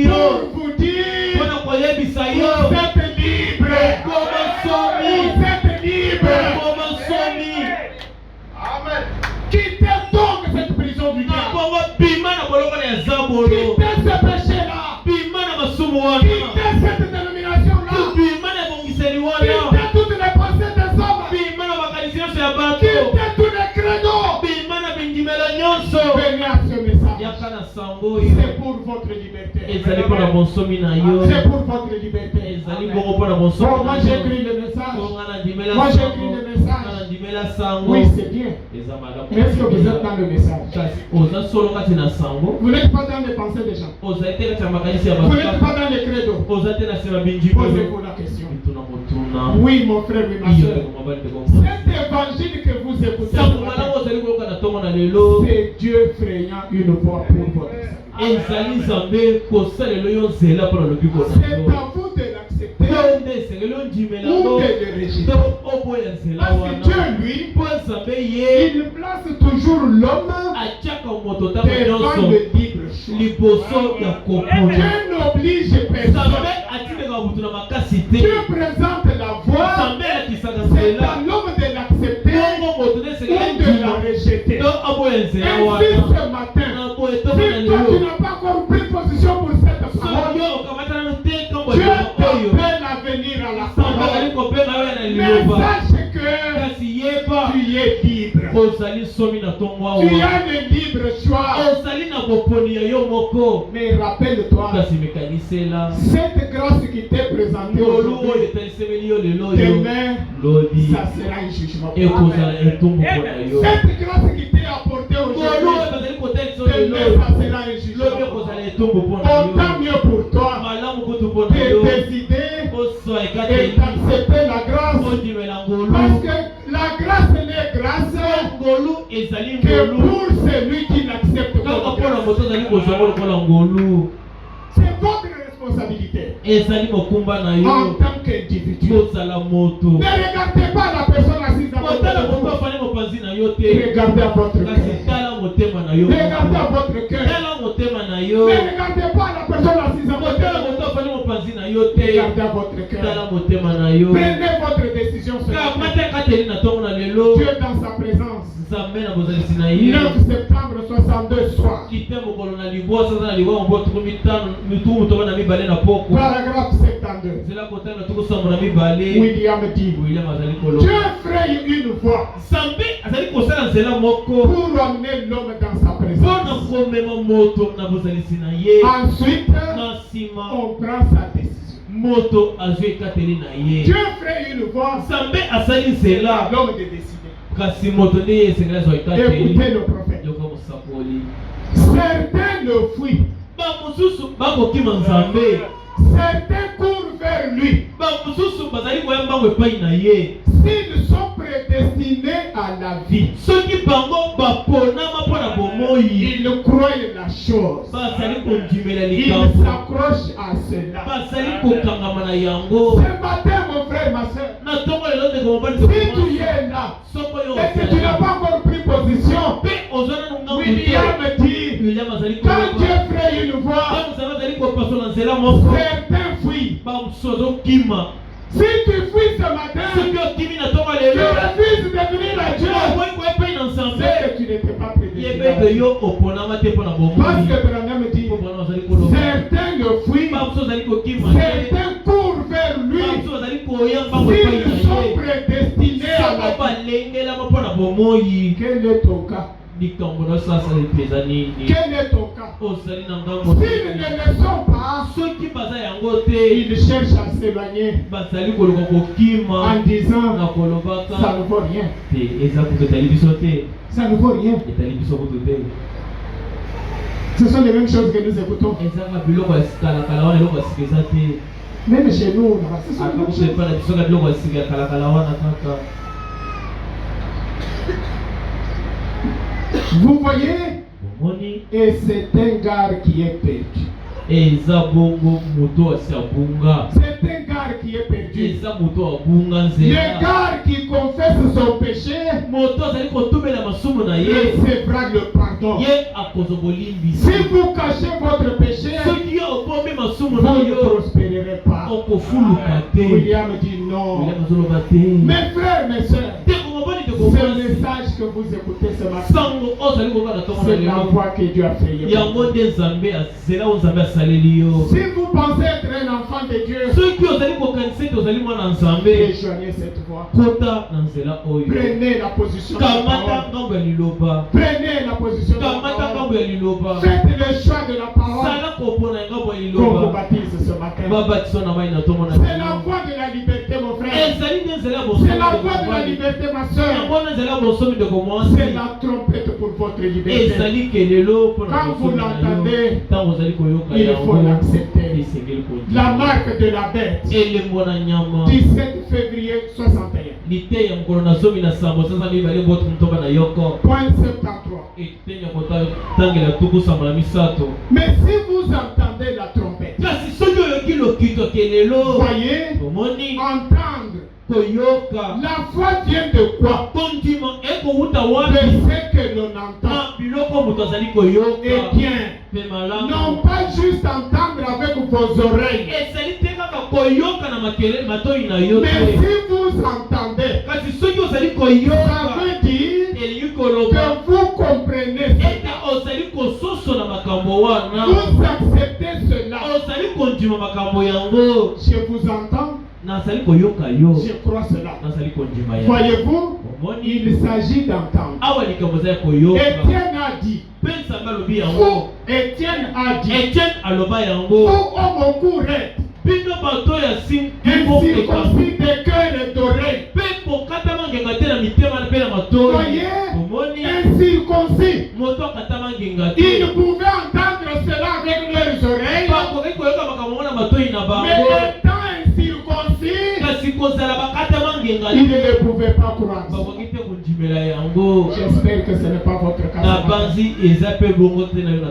S1: pour vous dire vous êtes libre. Vous êtes libre. Amen. Quittez donc cette prison du diable.
S3: bolo.
S1: Quittez ce péché-là.
S3: Bimana masumu wana.
S1: Quittez cette dénomination-là.
S3: Bimana bongiseli wana.
S1: Quittez toutes les pensées des hommes.
S3: Bimana makanisi yose ya bato.
S1: Quittez tous les credos.
S3: Bimana bindimela nyonso.
S1: Venez à ce message.
S3: Yakana sango
S1: C'est pour votre liberté.
S3: ezali mpona bonsomi na yo.
S1: C'est pour votre liberté.
S3: ezali bongo mpona bonsomi
S1: Bon, moi
S3: na
S1: j'ai
S3: yo.
S1: écrit le message.
S3: Konga na ndimela
S1: Moi j'ai
S3: sango.
S1: écrit le message.
S3: Nga na ndimela sango.
S1: Oui, c'est bien.
S3: eza malamu.
S1: Est-ce que vous êtes dans le message?
S3: kasi oza solo kati na sango.
S1: Vous n'êtes pas dans les pensées des gens.
S3: ozali te kati ya makanisi ya
S1: Vous n'êtes
S3: bato.
S1: pas dans les credos.
S3: oza te na nsima binjimelo.
S1: Posez-vous la question.
S3: mituna motuna.
S1: Oui, mon frère, oui, ma
S3: iyo
S1: soeur.
S3: ndeko mobali ndeko
S1: Cet évangile que vous écoutez,
S3: sango malamu ozali koyoka na ntongo na lelo.
S1: c'est Dieu frayant une voie pour votre salut.
S3: ezali nzambe kosalela yo nzela mpona lobiko
S1: C'est
S3: na yo.
S1: à vous de l'accepter
S3: yo nde esengeli ondimela
S1: ou
S3: ngo
S1: de le rejeter.
S3: to oboya nzela
S1: Parce que
S3: wana.
S1: Dieu, lui,
S3: mpo nzambe ye
S1: il place toujours l'homme
S3: atiaka moto ntango
S1: devant
S3: nyonso
S1: le libre choix.
S3: liboso ya kopona.
S1: Dieu n'oblige
S3: nzambe
S1: personne.
S3: atindaka motu na makasi te.
S1: Dieu présente la voie.
S3: nzambe alakisaka
S1: C'est
S3: nzela.
S1: à l'homme de l'accepter
S3: bongo moto nde
S1: ou
S3: esengeli
S1: de la
S3: ndima
S1: rejeter.
S3: to aboya nzela
S1: Ainsi
S3: wana.
S1: ce matin,
S3: na boye
S1: si
S3: toko na
S1: toi tu
S3: lelo
S1: n'as pas encore pris position pour cette parole,
S3: soki okamatana te nkambo
S1: Dieu
S3: ya oyo
S1: t'appelle à venir à la
S3: nzambe azali
S1: parole.
S3: kobenga yo na
S1: Mais
S3: liloba.
S1: sache que
S3: kasi yeba
S1: tu es libre.
S3: ozali somi na ntongo
S1: Tu
S3: awa.
S1: as le libre choix.
S3: ozali na boponi ya yo moko.
S1: Mais rappelle-toi,
S3: kasi mekanisela
S1: cette grâce qui t'est présentée
S3: ngolu oyo
S1: aujourd'hui,
S3: etalisemeli yo lelo oyo
S1: demain,
S3: lobi
S1: ça sera un jugement.
S3: ekozala etumbu mpona yo.
S1: Cette grâce qui t'est apportée
S3: ngolu oyo
S1: aujourd'hui,
S3: bazali kotalisa yo lelo
S1: demain, ça sera un
S3: lobi
S1: jugement.
S3: ekozala etumbu mpona
S1: Autant
S3: yo.
S1: mieux pour toi
S3: malamu kutu mpona
S1: de
S3: yo
S1: décider
S3: oswa
S1: et
S3: ekateli
S1: d'accepter la grâce.
S3: ondimela ngolu.
S1: Parce que la grâce n'est grâce
S3: ngolu ezali
S1: que
S3: ngolu
S1: pour celui qui l'accepte
S3: kaka
S1: comme
S3: mpona
S1: grâce.
S3: moto azali kozwango lokola ngolu.
S1: C'est votre responsabilité
S3: ezali mokumba na
S1: en
S3: yo
S1: tant qu'individu.
S3: kozala moto.
S1: Ne regardez pas la personne assise à
S3: kotala moto
S1: votre
S3: afani mopanzi na yo te.
S1: Regardez à votre
S3: kasi
S1: cœur.
S3: tala motema na yo.
S1: Regardez à votre cœur.
S3: tala motema na yo.
S1: Ne regardez pas la personne assise à votre
S3: kotala moto
S1: cœur.
S3: afani mopanzi na yo te.
S1: Regardez à votre
S3: tala
S1: cœur.
S3: motema na yo.
S1: Prenez votre décision ce matin.
S3: kamata kateli na ntongo na lelo.
S1: Dieu dans sa présence.
S3: nzambe na bozalisi na ye.
S1: 9 septembre 62 soir.
S3: kite mokolo na libwa sasa na libwa mbo tuku mitano mituku toba na mibale na poko.
S1: Paragraphe 72.
S3: nzela kotala tuku sambo na mibale.
S1: William dit.
S3: William azali
S1: Dieu
S3: koloba.
S1: fraye une voie
S3: nzambe azali kosala nzela moko
S1: pour amener l'homme dans sa
S3: mpona
S1: présence.
S3: komema moto na bozalisi na ye.
S1: Ensuite,
S3: na nsima
S1: on prend sa décision.
S3: moto azwi ekateli na ye.
S1: Dieu fraye une voie
S3: nzambe asali nzela
S1: à l'homme de décider.
S3: kasi moto nde esengeli azwa ekateli.
S1: Écoutez le prophète.
S3: yoko mosakoli.
S1: Certains le fuient.
S3: bamosusu bakokima nzambe.
S1: Certains courent vers lui.
S3: bamosusu bazali koya mbango epai na ye.
S1: S'ils sont prédestinés à la vie,
S3: soki bango baponama mpona bomoi
S1: ils croient la chose.
S3: bazali kondimela
S1: Ils
S3: likambo.
S1: s'accrochent à cela.
S3: bazali kokangama na yango.
S1: Ce matin, mon frère, ma soeur,
S3: na ntongo lelo ndeko mobali
S1: si tu es là
S3: soko yo
S1: et que tu n'as pas encore pris position,
S3: mpe ozwa nanu ngambu te.
S1: William dit,
S3: William azali
S1: quand Dieu
S3: koloba
S1: fraye une voie,
S3: nzambe azali kopasola nzela moko
S1: certains fuient.
S3: bamosusu azokima.
S1: Si tu fuis ce matin,
S3: soki okimi na ntongo
S1: tu
S3: lelo
S1: refuses de venir à Dieu,
S3: okoki koya epai na nzambe
S1: c'est que tu n'étais pas prédestiné.
S3: yebe ete yo oponama te mpona
S1: Parce
S3: bomoi.
S1: que Branham dit,
S3: mpo bwana bazali koloba
S1: certains le fuient,
S3: bamosusu azali kokima te.
S1: certains courent vers lui.
S3: bamosusu bazali koya mbango epai na
S1: S'ils sont
S3: ye.
S1: prédestinés à
S3: soko
S1: la vie.
S3: balengelama mpona bomoi.
S1: Quel est ton cas?
S3: likambo nasasa epeza nini.
S1: Quel est ton cas?
S3: ozali na ngambo
S1: S'ils ne le sont pas,
S3: soki baza yango te
S1: ils cherchent à s'éloigner
S3: bazali koluka kokima
S1: en disant,
S3: na kolobaka
S1: ça ne vaut rien.
S3: te eza kutu etali biso te.
S1: Ça ne vaut rien.
S3: etali biso kutu te.
S1: Ce sont les mêmes choses que nous écoutons.
S3: ezaka biloko ya kalakala wana eloko ya sika eza te.
S1: Même chez nous, là-bas, ce sont les mêmes choses.
S3: akakusepa na biso ka biloko ya sika ya kalakala wana kaka.
S1: Vous voyez,
S3: bomoni
S1: et c'est un gars qui est perdu.
S3: eza bongo moto asi abunga.
S1: C'est un gars qui est perdu.
S3: eza moto abunga
S1: Le
S3: nzela.
S1: gars qui confesse son péché
S3: moto azali kotumela masumu na ye
S1: recevra le pardon.
S3: ye akozwa bolimbisi.
S1: Si vous cachez votre péché,
S3: soki yo obombi masumu
S1: vous
S3: na
S1: ne
S3: yo
S1: prospérerez pas.
S3: okofuluka te.
S1: William dit non.
S3: William azoloba te.
S1: Mes frères, mes soeurs,
S3: ndeko mobali ndeko Ce message que vous écoutez ce matin, c'est la voix que Dieu a fait. Si vous pensez être un enfant de Dieu, rejoignez cette voix. Prenez la position de la parole. Prenez la position de la parole. Faites le choix de la parole. Qu'on vous baptise ce matin. C'est la voix de la liberté, mon frère. C'est la voix de la liberté, ma soeur. C'est la trompette pour votre liberté. Quand vous l'entendez, il faut l'accepter. La marque de la bête. 17 février 61. Point 73. Mais si vous entendez la trompette, voyez, entendre. La foi vient de quoi? De ce que l'on entend. Eh bien, non pas juste entendre avec vos oreilles. Mais si vous entendez, ça veut dire que vous comprenez cela. Vous acceptez cela. Je vous entends. Je crois cela. Voyez-vous, il s'agit d'entendre. Étienne a dit. Étienne a dit. Vous, homme courant, incirconcis de cœur et d'oreille. Voyez, incirconcis. Ils pouvaient entendre cela avec leurs oreilles. Mais étant incirconcis, ils ne pouvaient pas croire. J'espère que ce n'est pas votre cas.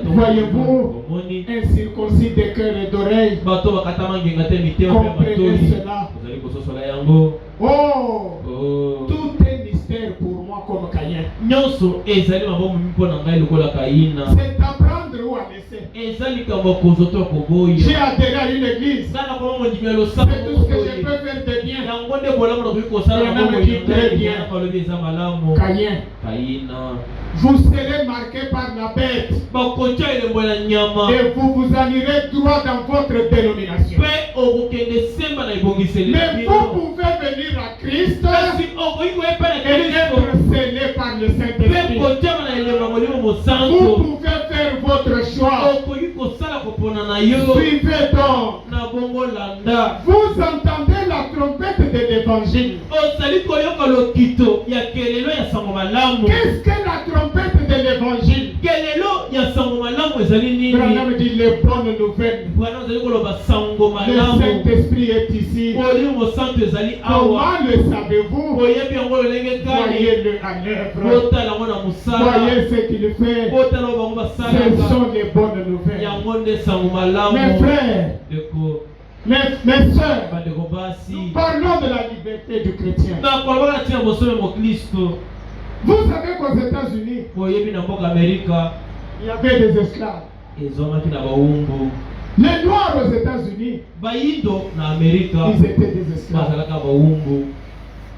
S3: Voyez-vous, incirconcis de cœur et d'oreille. Comprenez cela. Oh, tout est mystère pour moi comme Caïn. C'est apprendre ou à laisser. J'ai adhéré à une église. C'est tout ce que je peux faire de bien. Très bien. Caïn. Vous serez marqué par la bête. Et vous en irez droit dans votre dénomination. Mais vous pouvez venir à Christ et être scellé par le Saint-Esprit. Vous pouvez faire votre choix. Suivez donc. Vous entendez la trompette de l'évangile. Qu'est-ce que la trompette de l'évangile? Branham dit les bonnes nouvelles. Le Saint-Esprit est ici. Comment le savez-vous? Voyez-le à l'œuvre. Voyez ce qu'il fait. Ce sont les bonnes nouvelles. Mes frères, mes soeurs, nous parlons de la liberté du chrétien. Vous savez qu'aux États-Unis, il y avait des esclaves. Les Noirs aux États-Unis, ils étaient des esclaves.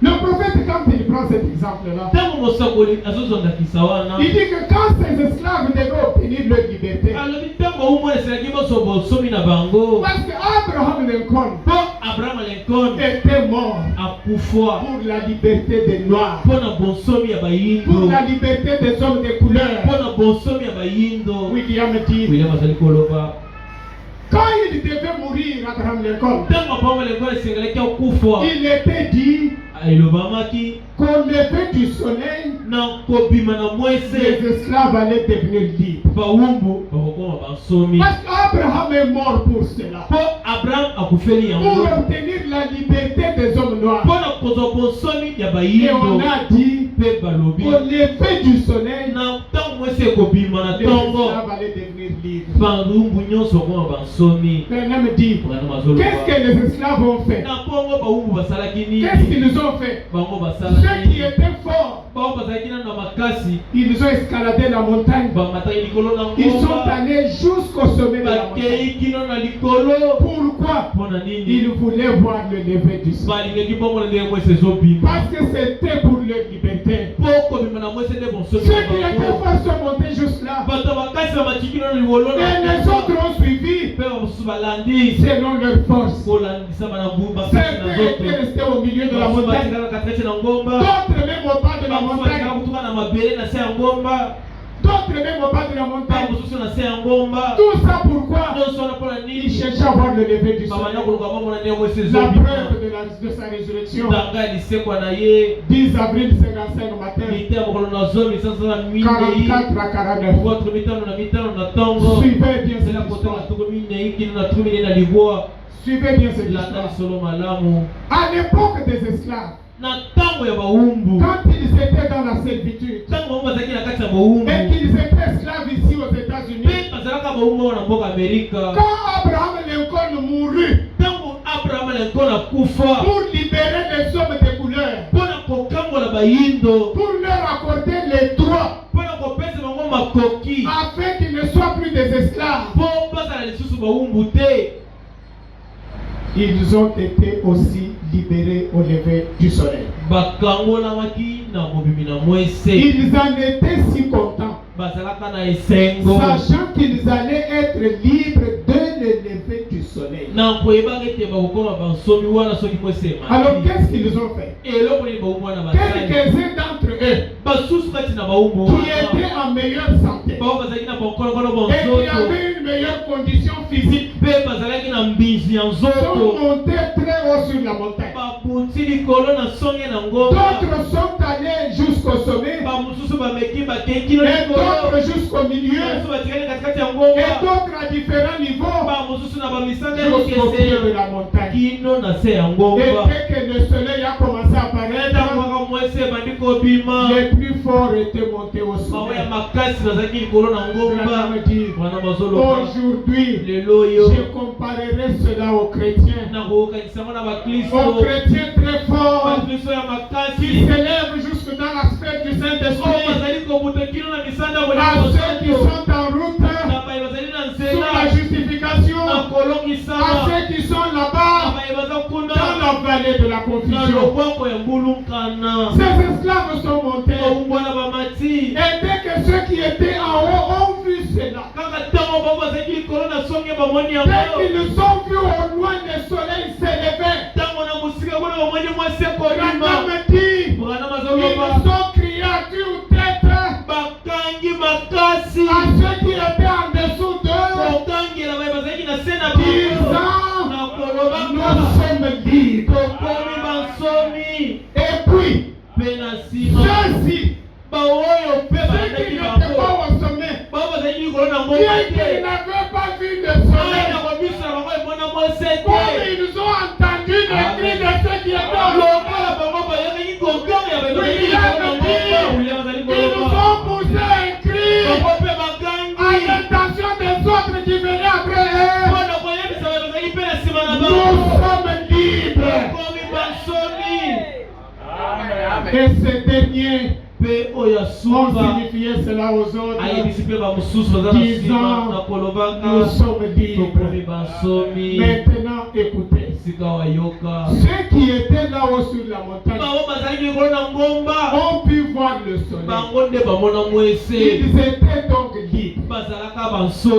S3: Le prophète, quand il prend cet exemple-là, il dit que quand ces esclaves devaient obtenir leur liberté, parce qu'Abraham Lincoln était mort pour la liberté des Noirs, pour la liberté des hommes de couleur. William dit, quand il devait mourir, Abraham Lincoln, il était dit qu'au lever du soleil, les esclaves allaient devenir libres. Parce qu'Abraham est mort pour cela. Pour obtenir la liberté des hommes noirs. Et on a dit qu'au lever du soleil, les esclaves allaient devenir libres. Branham dit, qu'est-ce que les esclaves ont fait? Qu'est-ce qu'ils ont fait? Ceux qui étaient forts, ils ont escaladé la montagne. Ils sont allés jusqu'au sommet de la montagne. Pourquoi? Il voulait voir le lever du soleil. Parce que c'était pour leur liberté. Ceux qui étaient forcés de monter juste là. Et les autres ont suivi selon leur force. Certains étaient restés au milieu de la montagne. D'autres même au bas de la montagne. D'autres même au bas de la montagne. Tout ça pourquoi? Il cherchait à voir le lever du soleil. La preuve de sa résurrection. 10 avril 55 matin. 44 à 49. Suivez bien cette histoire. Suivez bien cette histoire. À l'époque des esclaves, quand ils étaient dans la servitude et qu'ils étaient esclaves ici aux États-Unis, quand Abraham Lincoln mourut pour libérer les hommes de couleur, pour leur accorder les droits, afin qu'ils ne soient plus des esclaves, ils ont été aussi libérés au lever du soleil. Ils en étaient si contents, sachant qu'ils allaient être libres dès le lever du soleil. Alors qu'est-ce qu'ils ont fait? Quelques-uns d'entre eux qui étaient en meilleure santé et qui avaient une meilleure condition physique sont montés très haut sur la montagne. D'autres sont allés jusqu'au sommet, et d'autres jusqu'au milieu, et d'autres à différents niveaux jusqu'au pied de la montagne. Et dès que le soleil a commencé à apparaître, les plus forts étaient montés au sommet. Aujourd'hui, je comparerai cela aux chrétiens. Aux chrétiens très forts qui s'élèvent jusque dans la sphère du Saint-Esprit. À ceux qui sont en route sur la justification, à ceux qui sont là-bas dans la vallée de la confusion. Ces esclaves sont montés. Et dès que ceux qui étaient en haut ont vu cela, dès qu'ils ont vu au loin le soleil s'élever, Branham dit, ils ont crié à tue-tête à ceux qui étaient en dessous d'eux, disant, nous sommes libres. Et puis, ceux-ci, ceux qui n'étaient pas au sommet, bien qu'ils n'avaient pas vu le soleil, comme ils ont entendu les cris de ceux qui étaient au ils nous ont poussé un cri à l'intention des autres qui venaient après eux. Nous sommes libres. Et ces derniers ont signifié cela aux autres, disant, nous sommes libres. Maintenant, écoutez. Ceux qui étaient là-haut sur la montagne ont pu voir le soleil. Ils étaient donc libres.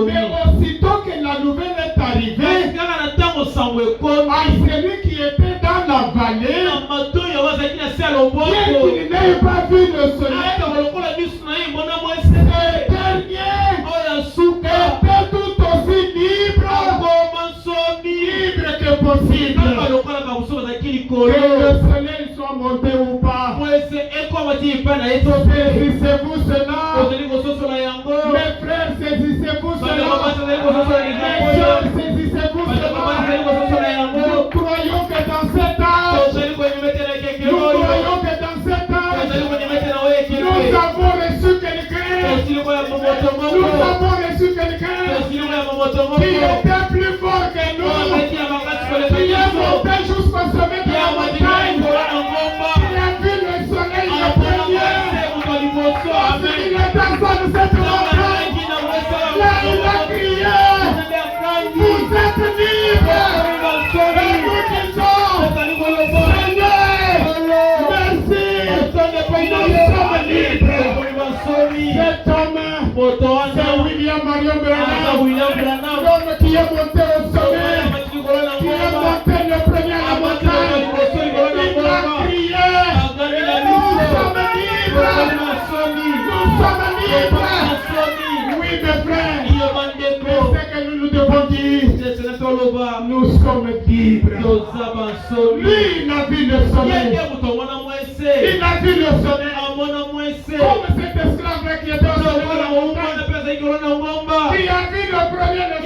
S3: Mais aussitôt que la nouvelle est arrivée, à celui qui était dans la vallée, bien qu'il n'ait pas vu le soleil, ces derniers étaient tout aussi libres que possible. Que le soleil soit monté ou pas, saisissez-vous cela. Mes frères, saisissez-vous cela. Mes soeurs, saisissez-vous cela. Nous croyons que dans cet âge, nous avons reçu quelqu'un. Nous avons reçu quelqu'un qui était plus fort que nous, qui est monté jusqu'au sommet de la montagne, qui a vu le soleil le premier. Il est assis de cette montagne. Là, il a crié, vous êtes est monté au sommet, qui est monté le premier à la montagne, il a crié, nous sommes libres, nous sommes libres. Oui, mes frères, mais ce que nous devons dire, nous sommes libres. Lui, il a vu le sommet. Il a vu le sommet. Comme cet esclave qui était au sommet de la montagne, qui a vu le premier le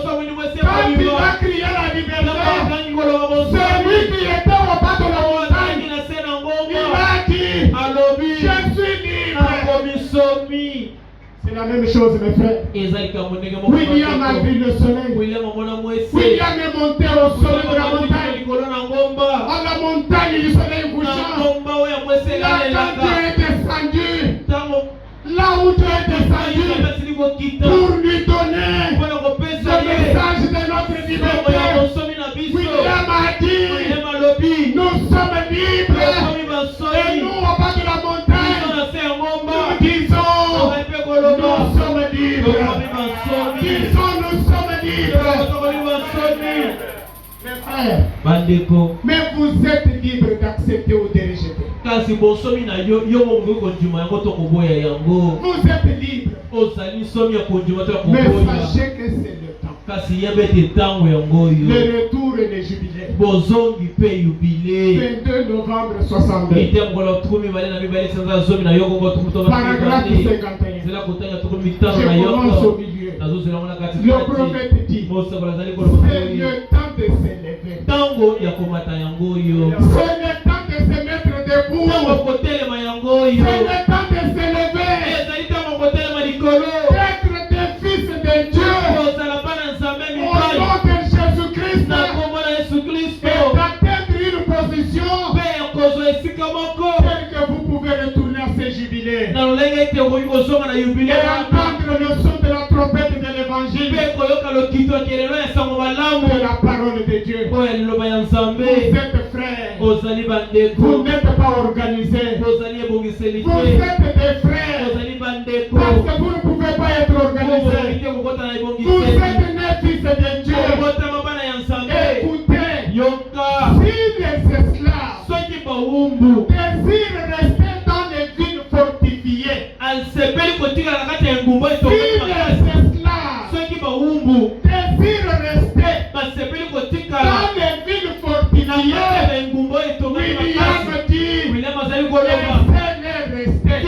S3: sommet. Quand il a crié la liberté, celui qui était au bas de la montagne, il a dit, je suis libre. C'est la même chose, mes frères. William a vu le soleil. William est monté au sommet de la montagne. À la montagne du soleil couchant. Là, quand Dieu est descendu, là où Dieu est descendu, pour lui donner le message de notre liberté, William a dit, nous sommes libres. Et nous, au bas de la montagne, nous disons, nous sommes libres. Disons, nous sommes libres. Mes frères, mais vous êtes libres d'accepter ou de rejeter. Vous êtes libres. Mais sachez que c'est le temps. Le retour et le jubilé. 22 novembre 62. Paragraphe 51. Je commence au milieu. Le prophète dit, c'est le temps de s'élever. C'est le temps de se mettre debout. C'est le temps de s'élever. D'être des fils de Dieu. Au nom de Jésus-Christ. Et d'atteindre une position telle que vous pouvez retourner à ces jubilés. Et entendre le son de la trompette de l'évangile. De la parole de Dieu. Vous êtes frères. Vous n'êtes pas organisés. Vous êtes des frères. Parce que vous ne pouvez pas être organisés. Vous êtes des fils de Dieu. Écoutez, si les esclaves désirent rester dans les villes fortifiées, si les esclaves désirent rester dans les villes fortifiées, William dit, laissez-les rester.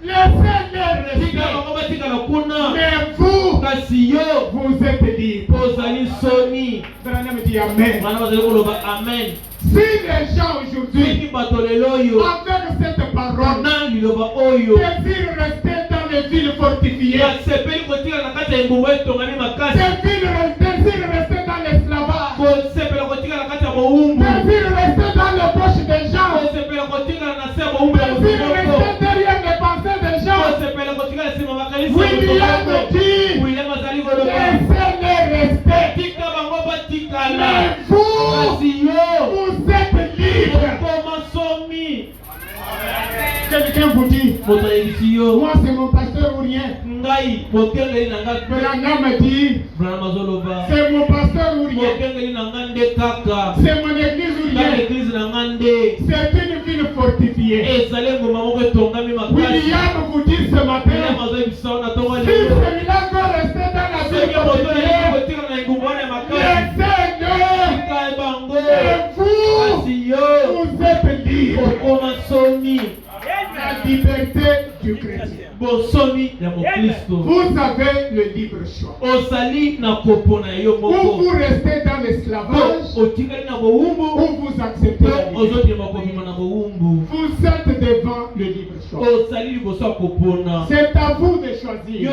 S3: Laissez-les rester. Mais vous êtes libres. Branham dit Amen. Si les gens aujourd'hui, avec cette parole, désirent rester dans les villes fortifiées, ces villes désirent rester dans l'esclavage, désirent rester dans les poches des gens, désirent rester derrière les pensées des gens, William dit, laissez-les rester. Mais vous êtes libres. Quelqu'un vous dit, moi c'est mon pasteur ou rien. Branham dit, c'est mon pasteur ou rien. C'est mon église ou rien. C'est une ville fortifiée. William vous dit ce matin, si celui-là veut rester dans la ville fortifiée, laissez-le. Et vous êtes libres. La liberté du chrétien. Vous avez le libre choix. Ou vous restez dans l'esclavage, ou vous acceptez la liberté. Vous êtes devant le libre choix. C'est à vous de choisir.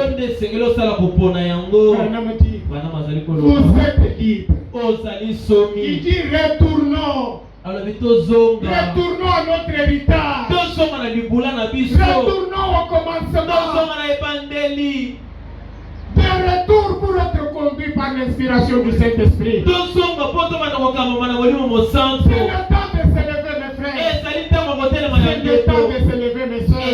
S3: Vous êtes libre. Il dit retournons. Retournons à notre héritage. Retournons au commencement. De retour pour être conduit par l'inspiration du Saint-Esprit. C'est le temps de s'élever, mes frères. C'est le temps de s'élever, mes soeurs.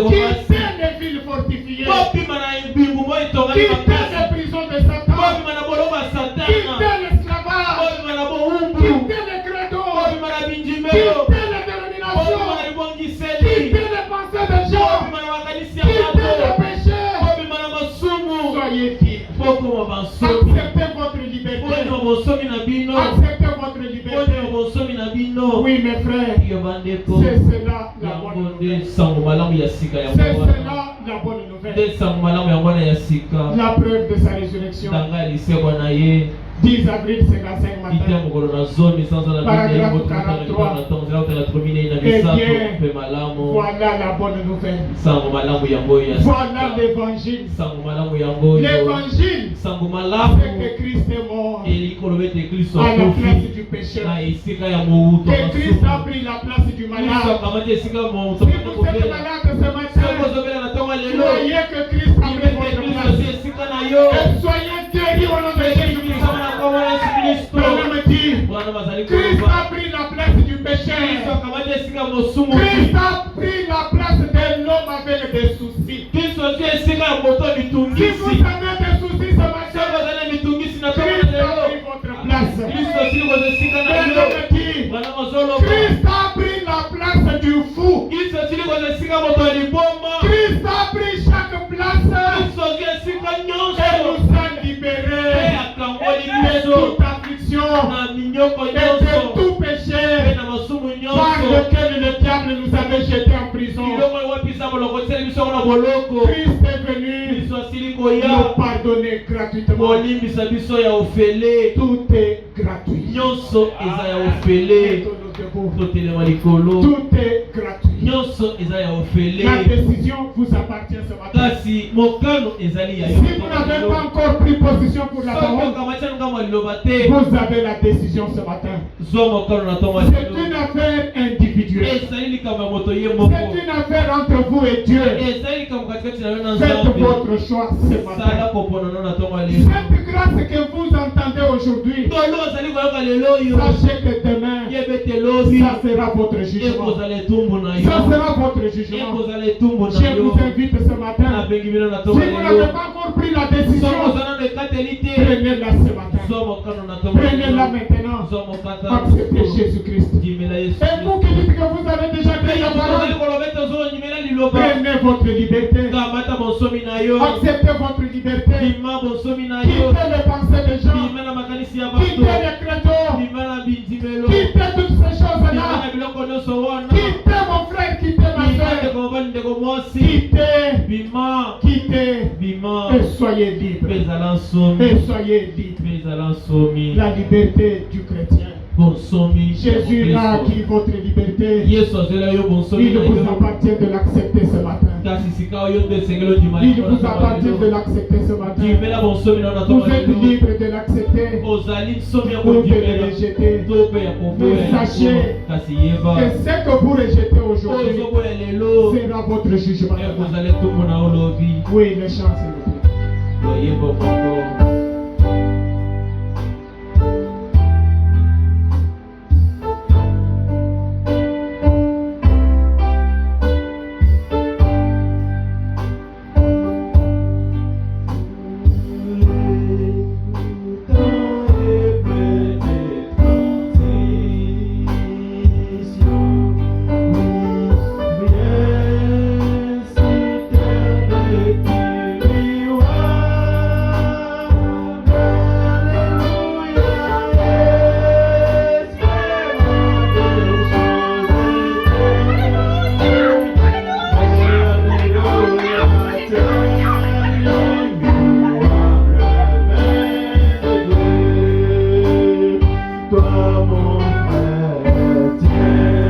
S3: Quittez les villes fortifiées. fortifiées.
S4: bopima na ebimbu mo etongani
S3: Quittez
S4: makasi
S3: les prisons de Satan.
S4: bopima na boloko ya satana
S3: Quittez l'esclavage.
S4: bopima na bowumbu
S3: Quittez les credos.
S4: bopima na binjimelo
S3: Quittez les
S4: bopima na
S3: dénominations.
S4: libongiseli
S3: Quittez les pensées des gens.
S4: bopima na makanisi ya
S3: Quittez
S4: bato
S3: les péchés.
S4: bopima na masumu
S3: Soyez libres.
S4: bokoma bansomi
S3: Acceptez votre liberté.
S4: bopima bonsomi na bino
S3: Acceptez votre
S4: bopima
S3: liberté.
S4: bonsomi na bino
S3: Oui, mes frères.
S4: yo bandeko
S3: C'est cela la
S4: yango
S3: bonne
S4: nde
S3: nouvelle.
S4: sango malamu ya sika yango
S3: C'est
S4: wana
S3: cela la bonne nouvelle.
S4: nde sango malamu yango wana ya sika
S3: La preuve de sa résurrection.
S4: ndanga ya lisekwa na ye
S3: 10 avril 55
S4: ite
S3: matin.
S4: mokolo na zomi sanza na
S3: Paragraphe
S4: bino
S3: 43.
S4: na ntongo zela kotala trominei na
S3: Eh
S4: misato
S3: bien,
S4: mpe malamu
S3: voilà la bonne nouvelle.
S4: sango malamu yango oyo ya
S3: Voilà
S4: sika
S3: l'évangile.
S4: sango malamu yango oyo
S3: L'évangile,
S4: sango
S3: c'est
S4: malamu
S3: que Christ est mort
S4: eli koloba ete kristo
S3: à la place
S4: akufi
S3: du péché.
S4: na esika ya mowuto
S3: Que Christ a
S4: masumu
S3: pris la place du
S4: kristo
S3: malade.
S4: akamati esika mowuto
S3: Si vous êtes
S4: kobela
S3: malade ce
S4: soki
S3: matin,
S4: ozobela na ntongo ya lelo
S3: croyez que Christ a pris
S4: imete
S3: votre
S4: kristo
S3: place.
S4: si esika na yo
S3: Et soyez guéris au nom de Jésus-Christ.
S4: ebikisama na nkombo na yesu kristo
S3: Prenez me dire,
S4: bwana bazali
S3: Christ
S4: koloba
S3: a pris la place du péché.
S4: kristo akamati esika mosumu
S3: Christ a pris la place de l'homme avec des soucis.
S4: kristo si esika ya moto
S3: Si
S4: mitungisi
S3: vous avez des soucis ce
S4: soki
S3: matin,
S4: ozali na mitungisi na ntongo
S3: Christ
S4: na
S3: a
S4: lelo
S3: pris votre place.
S4: kristo asili koza esika na
S3: Prenez
S4: yo
S3: me dire,
S4: bwana bazoloba
S3: Christ a pris la place du fou.
S4: kristo asili koza esika moto ya liboma
S3: Christ a pris chaque place
S4: kristo azwi esika
S3: et
S4: nyonso
S3: nous a
S4: mpe
S3: libérés
S4: akangoli
S3: de
S4: biso
S3: toute affliction
S4: na minyoko
S3: et de
S4: nyonso
S3: tout
S4: mpe
S3: péché
S4: na masumu
S3: par
S4: nyonso
S3: lequel le diable nous avait jetés en prison.
S4: biloko ewapisa boloko tiseli biso na boloko
S3: Christ est venu
S4: kristo asili
S3: nous
S4: koya
S3: pardonner gratuitement.
S4: kolimbisa biso ya ofele
S3: Tout est gratuit.
S4: nyonso eza ya ofele
S3: Mettons-nous debout.
S4: totelema likolo
S3: Tout est gratuit.
S4: nyonso eza ya ofele
S3: La décision vous appartient ce matin.
S4: kasi mokano ezali ya
S3: Si vous n'avez pas encore pris position pour la
S4: soki
S3: parole,
S4: okamati ngambo ya liloba te
S3: vous avez la décision ce matin.
S4: zwa mokano na ntongo ya
S3: C'est
S4: lelo
S3: une affaire individuelle.
S4: ezali likambo ya moto ye moko
S3: C'est une affaire entre vous et Dieu.
S4: ezali likambo katikati na yo na
S3: Faites
S4: nzambe
S3: votre choix ce
S4: sala
S3: matin.
S4: koponana na ntongo ya lelo
S3: Cette grâce que vous entendez aujourd'hui,
S4: tolo ozali koyoka lelo oyo
S3: sachez que demain,
S4: yebete lobi
S3: ça sera votre jugement.
S4: ekozala etumbu na
S3: Ça
S4: yo
S3: sera votre jugement.
S4: ekozala etumbu na
S3: Je
S4: yo
S3: vous invite ce matin.
S4: nabengi bino na
S3: Si
S4: ntongo ya
S3: vous
S4: lelo
S3: n'avez pas encore pris la
S4: soki
S3: décision,
S4: ozala na ekateli te
S3: prenez-la ce matin.
S4: zwa mokano na ntongo ya
S3: Prenez-la
S4: lelo
S3: maintenant.
S4: zwa mokata
S3: Acceptez Jésus-Christ.
S4: ndimela yesu
S3: Et vous qui dites que vous avez déjà pris la
S4: ozali
S3: parole,
S4: koloba ete ozondimela liloba
S3: prenez votre liberté.
S4: kamata bonsomi na yo
S3: Acceptez votre liberté.
S4: bima bonsomi na yo
S3: Quittez les pensées des gens.
S4: bima na makanisi ya
S3: Quittez
S4: bato
S3: les créteurs.
S4: bima na bindimelo
S3: Quittez toutes ces
S4: bima
S3: choses-là.
S4: na biloko nyonso wana
S3: Quittez mon frère, quittez ma
S4: bima
S3: soeur.
S4: ndeko mobali ndeko mwasi
S3: Quittez,
S4: bima
S3: quittez
S4: bima
S3: et soyez
S4: mpe
S3: libres.
S4: ezala nsomi
S3: Et soyez libres.
S4: mpe ezala nsomi
S3: La liberté du chrétien.
S4: bonsomi
S3: Jésus a acquis votre liberté.
S4: yesu azwela yo bonsomi
S3: Il
S4: na
S3: vous
S4: yo
S3: appartient de l'accepter ce matin.
S4: kasi sika oyo nde esengeli ondima
S3: Il vous appartient de l'accepter ce matin.
S4: dimela bonsomi na yo na
S3: Vous
S4: ntongo ya
S3: êtes
S4: lelo
S3: libre de l'accepter
S4: ozali nsomi ya
S3: ou de le
S4: kodimela
S3: rejeter.
S4: to mpe ya koboya
S3: Mais sachez
S4: kasi yeba
S3: que ce que vous rejetez
S4: oyo
S3: aujourd'hui
S4: ozoboya lelo
S3: sera votre jugement.
S4: ekozala etumbu na yo lobi
S3: Oui, les chances, s'il vous plaît.
S4: oyeba moko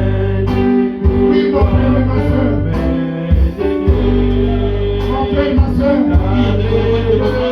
S3: Oui, mon frère et ma soeur. Mon frère et ma soeur.